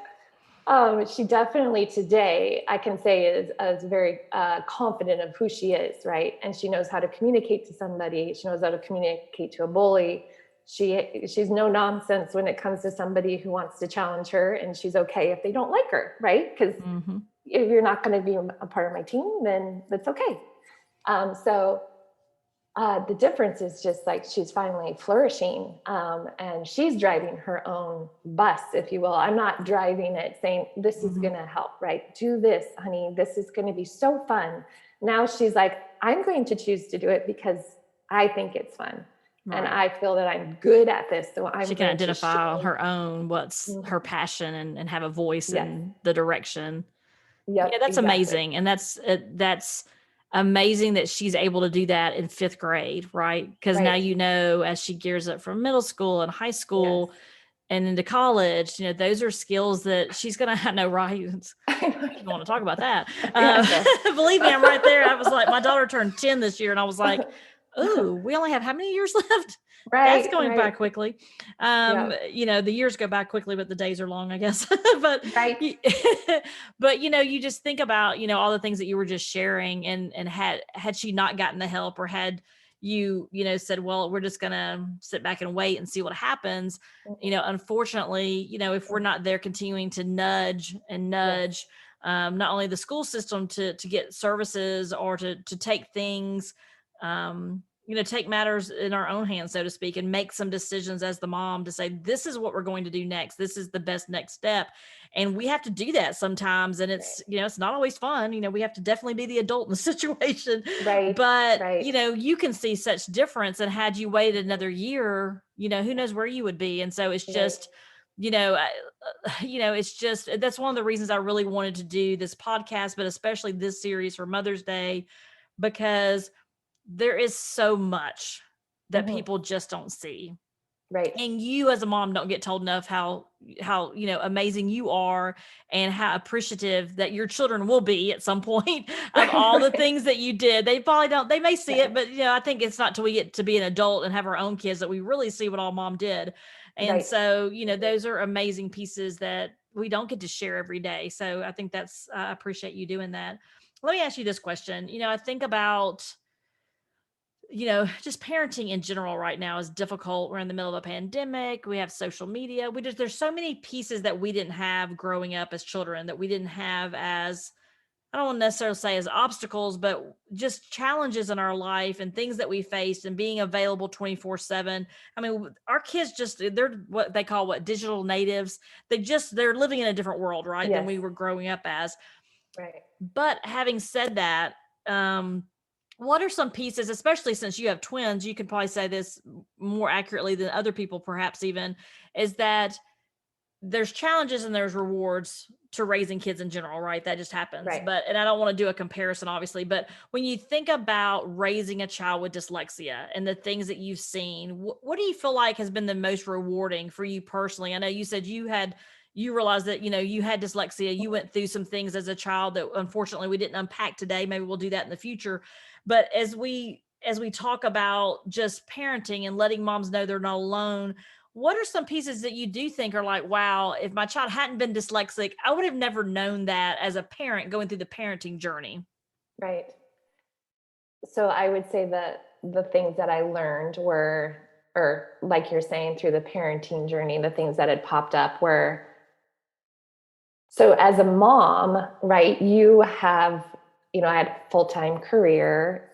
she definitely today, I can say is very confident of who she is, right? And she knows how to communicate to somebody. She knows how to communicate to a bully. She's no nonsense when it comes to somebody who wants to challenge her, and she's okay if they don't like her, right? Because if you're not going to be a part of my team, then that's okay. So the difference is just like she's finally flourishing, and she's driving her own bus, if you will. I'm not driving it saying, this is going to help, right? Do this, honey. This is going to be so fun. Now she's like, I'm going to choose to do it because I think it's fun. And I feel that I'm good at this. So she can identify on her own what's her passion and have a voice in the direction. Yep, yeah, that's amazing. And that's amazing that she's able to do that in fifth grade, right? Because now, as she gears up from middle school and high school and into college, those are skills that she's going to have. No, right. You want to talk about that. Believe me, I'm right there. I was like, my daughter turned 10 this year and I was like, ooh, we only have how many years left? That's going by quickly. The years go by quickly, but the days are long, I guess. but but you just think about all the things that you were just sharing, and had she not gotten the help, or had you said, well, we're just gonna sit back and wait and see what happens. Unfortunately, if we're not there continuing to nudge not only the school system to get services, or to take things, take matters in our own hands, so to speak, and make some decisions as the mom to say, this is what we're going to do next. This is the best next step. And we have to do that sometimes. And it's, it's not always fun. We have to definitely be the adult in the situation. But, you can see such difference. And had you waited another year, who knows where you would be. And so it's just, it's just, that's one of the reasons I really wanted to do this podcast, but especially this series for Mother's Day, because there is so much that people just don't see. Right. And you as a mom don't get told enough how amazing you are, and how appreciative that your children will be at some point of all the things that you did. They probably don't, they may see it, but I think it's not till we get to be an adult and have our own kids that we really see what all mom did. And so, those are amazing pieces that we don't get to share every day. So I think I appreciate you doing that. Let me ask you this question. I think about, just parenting in general right now is difficult. We're in the middle of a pandemic. We have social media. There's so many pieces that we didn't have growing up as children, that we didn't have as, I don't want to necessarily say as obstacles, but just challenges in our life and things that we faced, and being available 24/7. I mean, our kids they're what they call digital natives. They're living in a different world, right? Than Yes. we were growing up as. Right. But having said that, what are some pieces, especially since you have twins, you can probably say this more accurately than other people, perhaps even, is that there's challenges and there's rewards to raising kids in general, right? That just happens. Right. And I don't want to do a comparison, obviously, but when you think about raising a child with dyslexia and the things that you've seen, what do you feel like has been the most rewarding for you personally? I know you said you realized that, you had dyslexia, you went through some things as a child that unfortunately we didn't unpack today. Maybe we'll do that in the future. But as we talk about just parenting and letting moms know they're not alone, what are some pieces that you do think are like, wow, if my child hadn't been dyslexic, I would have never known that as a parent going through the parenting journey? Right. So I would say that the things that I learned were, or like you're saying, through the parenting journey, the things that had popped up were, so as a mom, right, you have, I had a full-time career.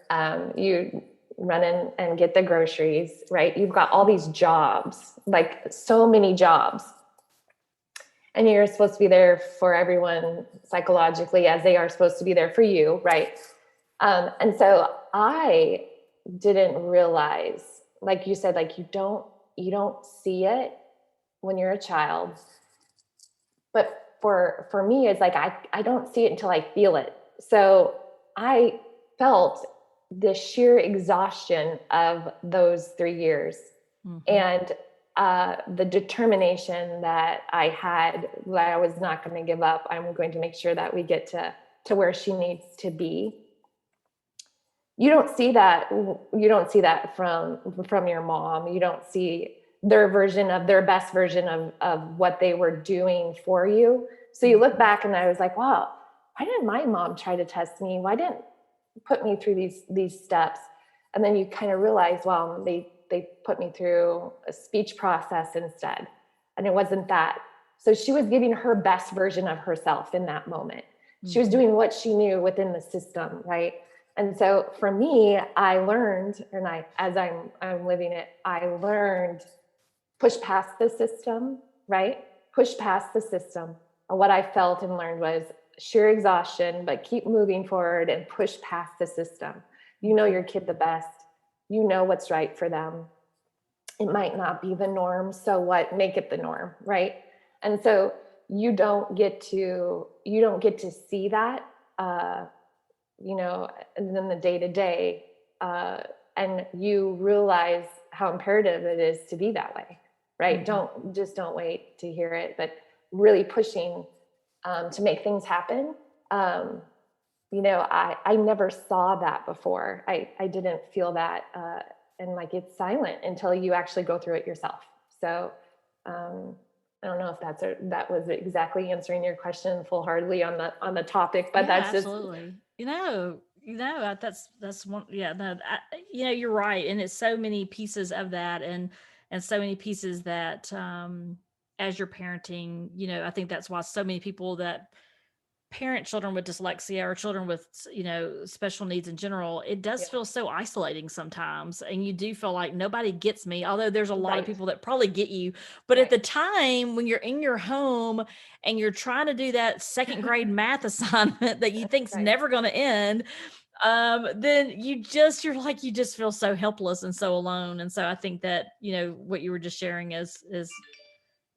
You run in and get the groceries, right? You've got all these jobs, like so many jobs. And you're supposed to be there for everyone psychologically as they are supposed to be there for you, right? And so I didn't realize, like you said, like you don't see it when you're a child. But for me, it's like I don't see it until I feel it. So I felt the sheer exhaustion of those 3 years. Mm-hmm. And the determination that I had, that I was not going to give up. I'm going to make sure that we get to where she needs to be. You don't see that from your mom. You don't see their best version of what they were doing for you. So you look back and I was like, wow, why didn't my mom try to test me? Why didn't put me through these steps? And then you kind of realize, well, they put me through a speech process instead. And it wasn't that. So she was giving her best version of herself in that moment. Mm-hmm. She was doing what she knew within the system, right? And so for me, I learned, and as I'm living it, I learned push past the system, right? Push past the system. And what I felt and learned was sheer exhaustion, but keep moving forward and push past the system. You know your kid the best. You know what's right for them. It might not be the norm, so what? Make it the norm, right? And so you don't get to see that, and then the day-to-day, and you realize how imperative it is to be that way, right? Mm-hmm. Don't wait to hear it, but really pushing to make things happen. I never saw that before. I didn't feel that, and like it's silent until you actually go through it yourself. So I don't know if that was exactly answering your question full-heartedly on the topic, but yeah, that's absolutely. That's one. Yeah, no, you're right, and it's so many pieces of that, and so many pieces that as you're parenting, I think that's why so many people that parent children with dyslexia or children with special needs in general, it does feel so isolating sometimes, and you do feel like nobody gets me, although there's a lot of people that probably get you. But at the time when you're in your home and you're trying to do that second grade math assignment that you think's never going to end, then you just feel so helpless and so alone. And so I think that what you were just sharing is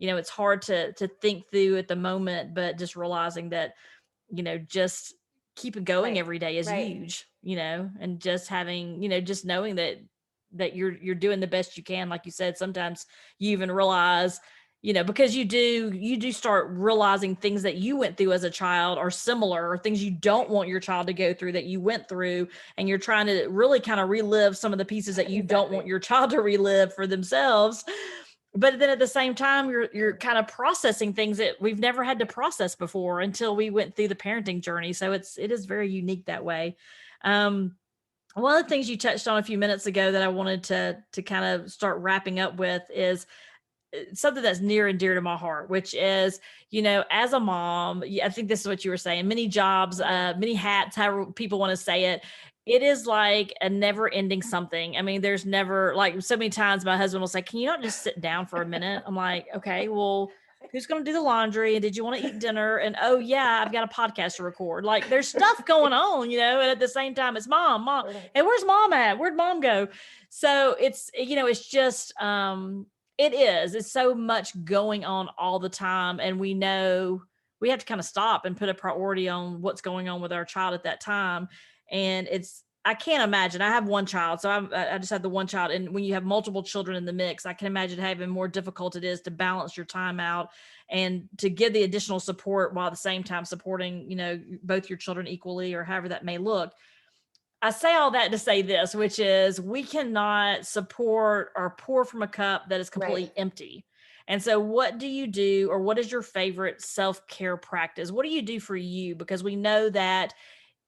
it's hard to think through at the moment, but just realizing that just keep going every day is huge, and just having, just knowing that you're doing the best you can. Like you said, sometimes you even realize, because you do start realizing things that you went through as a child are similar, or things you don't want your child to go through that you went through. And you're trying to really kind of relive some of the pieces that you don't want your child to relive for themselves. But then at the same time, you're kind of processing things that we've never had to process before until we went through the parenting journey. So it is very unique that way. One of the things you touched on a few minutes ago that I wanted to kind of start wrapping up with is something that's near and dear to my heart, which is, as a mom, I think this is what you were saying, many jobs, many hats, however people want to say it. It is like a never ending something. I mean, there's never, like, so many times my husband will say, can you not just sit down for a minute? I'm like, okay, well, who's going to do the laundry? And did you want to eat dinner? And oh yeah, I've got a podcast to record. Like, there's stuff going on, and at the same time it's mom, and where's mom at? Where'd mom go? So it's just, it's so much going on all the time. And we know we have to kind of stop and put a priority on what's going on with our child at that time. And I can't imagine. I have one child, so I just have the one child. And when you have multiple children in the mix, I can imagine how even more difficult it is to balance your time out and to give the additional support while at the same time supporting, both your children equally, or however that may look. I say all that to say this, which is we cannot support or pour from a cup that is completely Right. empty. And so what do you do, or what is your favorite self-care practice? What do you do for you? Because we know that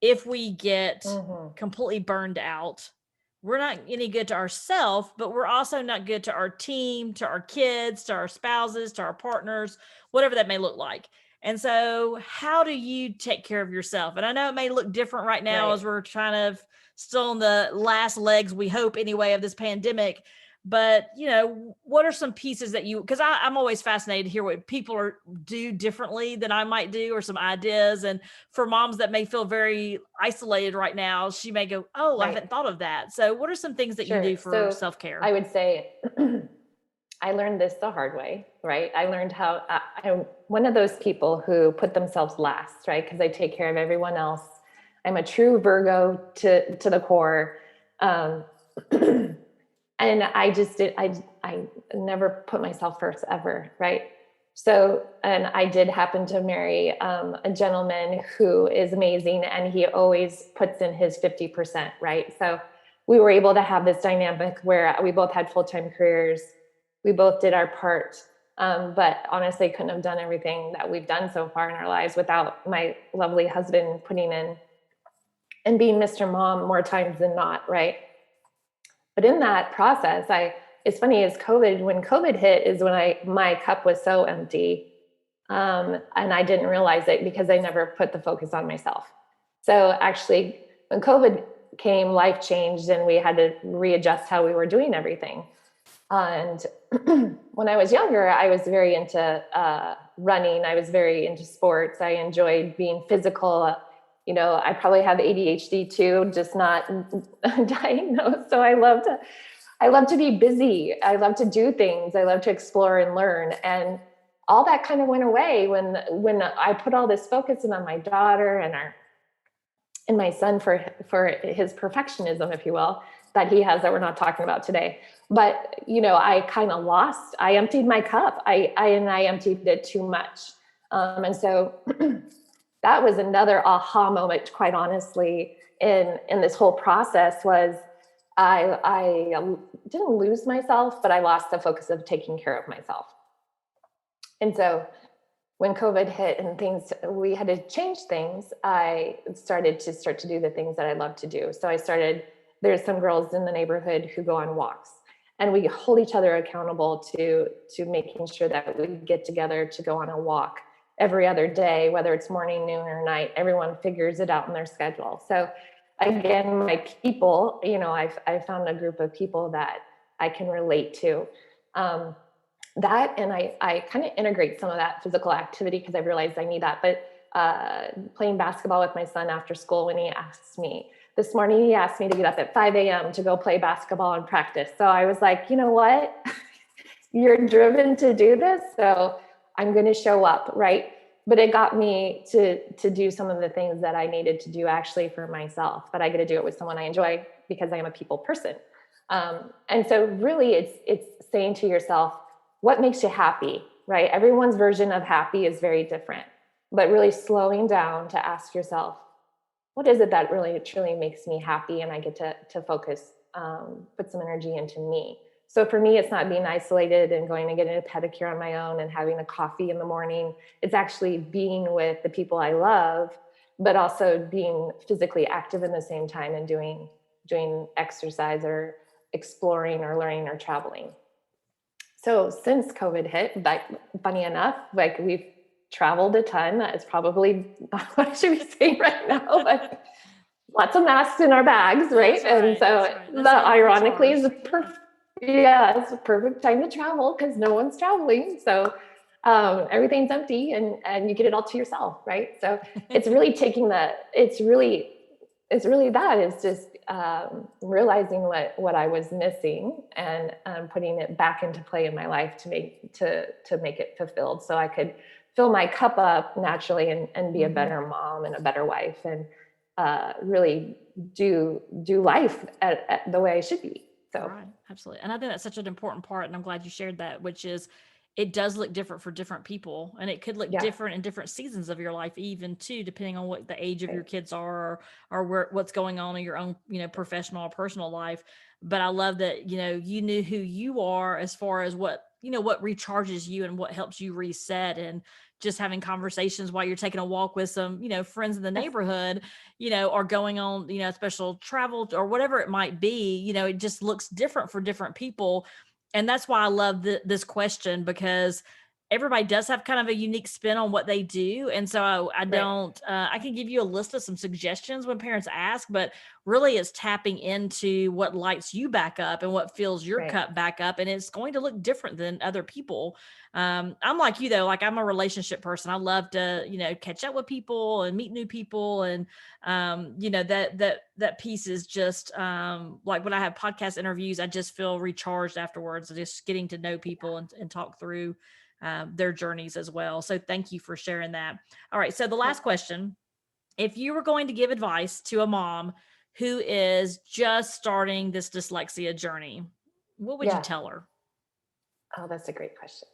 if we get Mm-hmm. completely burned out, we're not any good to ourselves, but we're also not good to our team, to our kids, to our spouses, to our partners, whatever that may look like. And so, how do you take care of yourself? And I know it may look different right now Right. as we're trying to still on the last legs, we hope anyway, of this pandemic. But what are some pieces that you? Because I'm always fascinated to hear what people do differently than I might do, or some ideas. And for moms that may feel very isolated right now, she may go, "Oh, I Right. haven't thought of that." So, what are some things that you Sure. do for So self care? I would say I learned this the hard way, right? I learned how I'm one of those people who put themselves last, right? Because I take care of everyone else. I'm a true Virgo to the core. Um, and I just did, I never put myself first ever, right? So, and I did happen to marry a gentleman who is amazing, and he always puts in his 50%, right? So we were able to have this dynamic where we both had full-time careers. We both did our part. But honestly, couldn't have done everything that we've done so far in our lives without my lovely husband putting in and being Mr. Mom more times than not, right? But in that process, it's funny, as when COVID hit is when my cup was so empty. And I didn't realize it because I never put the focus on myself. So actually, when COVID came, life changed and we had to readjust how we were doing everything. And when I was younger, I was very into running. I was very into sports. I enjoyed being physical. I probably have ADHD too, just not diagnosed. So I love to be busy. I love to do things. I love to explore and learn. And all that kind of went away when I put all this focus in on my daughter and my son for his perfectionism, if you will, that he has that we're not talking about today. But I emptied my cup. I emptied it too much. And so that was another aha moment, quite honestly, in this whole process was I didn't lose myself, but I lost the focus of taking care of myself. And so when COVID hit and we had to change things, I started to do the things that I love to do. So there's some girls in the neighborhood who go on walks, and we hold each other accountable to making sure that we get together to go on a walk every other day, whether it's morning, noon, or night. Everyone figures it out in their schedule. So again, my people, I've found a group of people that I can relate to. That, and I kind of integrate some of that physical activity because I've realized I need that. But playing basketball with my son after school, when he asked me this morning, he asked me to get up at 5 a.m. to go play basketball and practice. So I was like, you know what? You're driven to do this, so I'm going to show up, right? But it got me to do some of the things that I needed to do actually for myself. But I get to do it with someone I enjoy because I am a people person. And so really it's saying to yourself, what makes you happy, right? Everyone's version of happy is very different, but really slowing down to ask yourself, what is it that really truly makes me happy? And I get to focus, put some energy into me. So for me, it's not being isolated and going to get a pedicure on my own and having a coffee in the morning. It's actually being with the people I love, but also being physically active in the same time and doing doing exercise or exploring or learning or traveling. So since COVID hit, like, funny enough, like, we've traveled a ton. That is probably not what I should be saying right now, but lots of masks in our bags, right? And so that ironically is it's a perfect time to travel because no one's traveling. So everything's empty and you get it all to yourself, right? So it's really it's just realizing what I was missing and putting it back into play in my life to make it fulfilled, so I could fill my cup up naturally and be a better mom and a better wife and really do life at the way I should be. So right, absolutely. And I think that's such an important part. And I'm glad you shared that, which is it does look different for different people. And it could look different in different seasons of your life, even too, depending on what the age of your kids are or what's going on in your own, professional or personal life. But I love that, you knew who you are as far as what recharges you and what helps you reset, and just having conversations while you're taking a walk with some, friends in the neighborhood, or going on, special travel or whatever it might be, it just looks different for different people. And that's why I love this question, because everybody does have kind of a unique spin on what they do. And so I don't, I can give you a list of some suggestions when parents ask, but really it's tapping into what lights you back up and what fills your cup back up. And it's going to look different than other people. I'm like you though, like I'm a relationship person. I love to, catch up with people and meet new people. And, that piece is just, like when I have podcast interviews, I just feel recharged afterwards, just getting to know people and talk through their journeys as well. So thank you for sharing that. All right. So the last question, if you were going to give advice to a mom who is just starting this dyslexia journey, what would you tell her? Oh, that's a great question.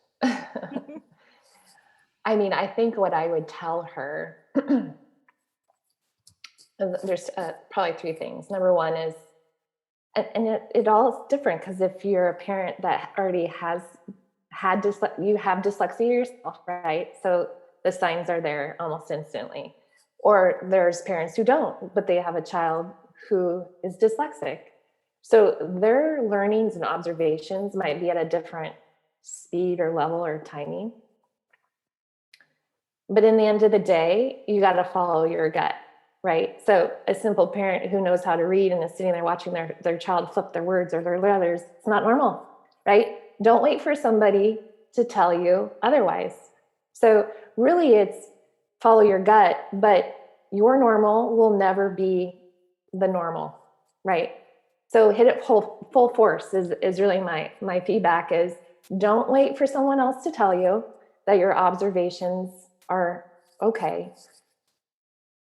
I mean, I think what I would tell her, there's probably three things. Number one is, and it all is different, because if you're a parent that already you have dyslexia yourself, right? So the signs are there almost instantly. Or there's parents who don't, but they have a child who is dyslexic. So their learnings and observations might be at a different speed or level or timing. But in the end of the day, you got to follow your gut, right? So a simple parent who knows how to read and is sitting there watching their child flip their words or their letters, it's not normal, right? Don't wait for somebody to tell you otherwise. So really it's follow your gut, but your normal will never be the normal, right? So hit it full force is really my feedback is, don't wait for someone else to tell you that your observations are okay.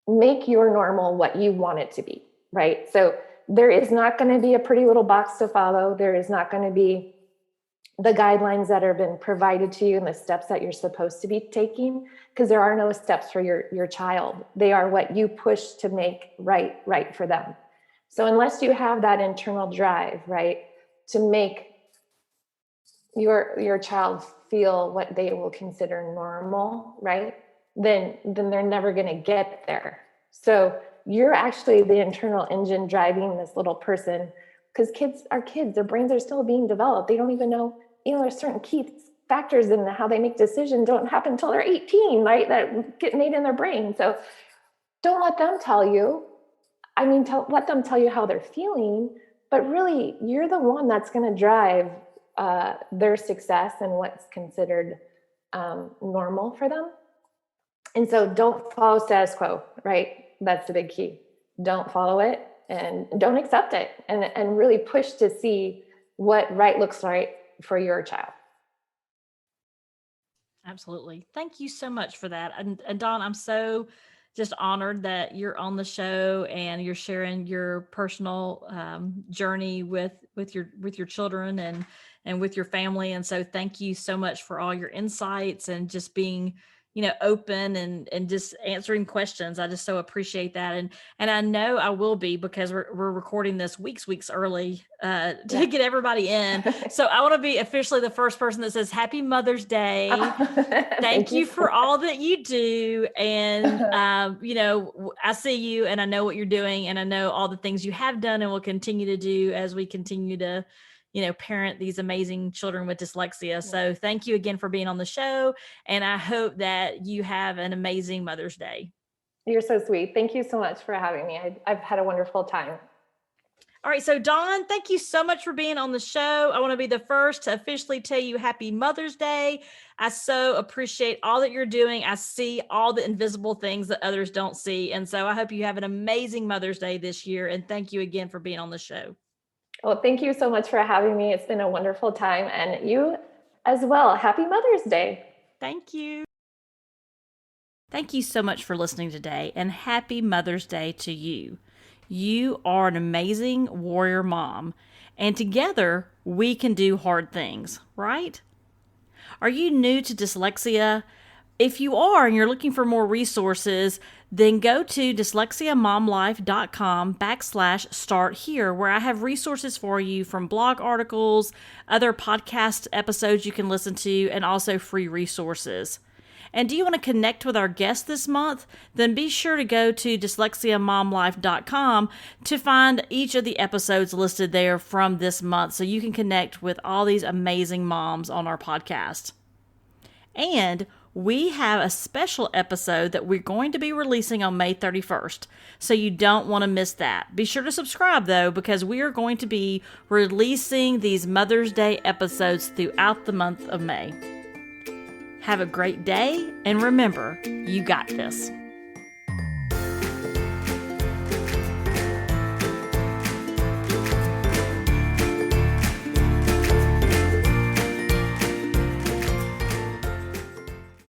Make your normal what you want it to be, right? So there is not going to be a pretty little box to follow. There is not going to be the guidelines that have been provided to you and the steps that you're supposed to be taking, because there are no steps for your child. They are what you push to make right for them. So unless you have that internal drive, right, to make your child feel what they will consider normal, right, then they're never going to get there. So you're actually the internal engine driving this little person, because kids are kids. Their brains are still being developed. They don't even know, there's certain key factors in how they make decisions don't happen until they're 18, right? That get made in their brain. So don't let them tell you. Let them tell you how they're feeling, but really you're the one that's going to drive their success and what's considered normal for them. And so don't follow status quo, right? That's the big key. Don't follow it and don't accept it, and really push to see what right looks like for your child. Absolutely. Thank you so much for that. And Dawn, I'm so just honored that you're on the show and you're sharing your personal journey with your children and with your family. And so thank you so much for all your insights and just being, open and just answering questions. I just so appreciate that. And I know I will be, because we're recording this weeks early to get everybody in. So I want to be officially the first person that says Happy Mother's Day. Thank you for all that you do. And, I see you and I know what you're doing, and I know all the things you have done and will continue to do as we continue to parent these amazing children with dyslexia. So thank you again for being on the show. And I hope that you have an amazing Mother's Day. You're so sweet. Thank you so much for having me. I've had a wonderful time. All right. So Dawn, thank you so much for being on the show. I want to be the first to officially tell you Happy Mother's Day. I so appreciate all that you're doing. I see all the invisible things that others don't see. And so I hope you have an amazing Mother's Day this year. And thank you again for being on the show. Well, thank you so much for having me. It's been a wonderful time. And you as well. Happy Mother's Day. Thank you. Thank you so much for listening today, and happy Mother's Day to you. You are an amazing warrior mom, and together we can do hard things, right? Are you new to dyslexia? If you are and you're looking for more resources, then go to dyslexiamomlife.com/start here, where I have resources for you from blog articles, other podcast episodes you can listen to, and also free resources. And do you want to connect with our guest this month? Then be sure to go to dyslexiamomlife.com to find each of the episodes listed there from this month, so you can connect with all these amazing moms on our podcast. And we have a special episode that we're going to be releasing on May 31st, so you don't want to miss that. Be sure to subscribe, though, because we are going to be releasing these Mother's Day episodes throughout the month of May. Have a great day, and remember, you got this.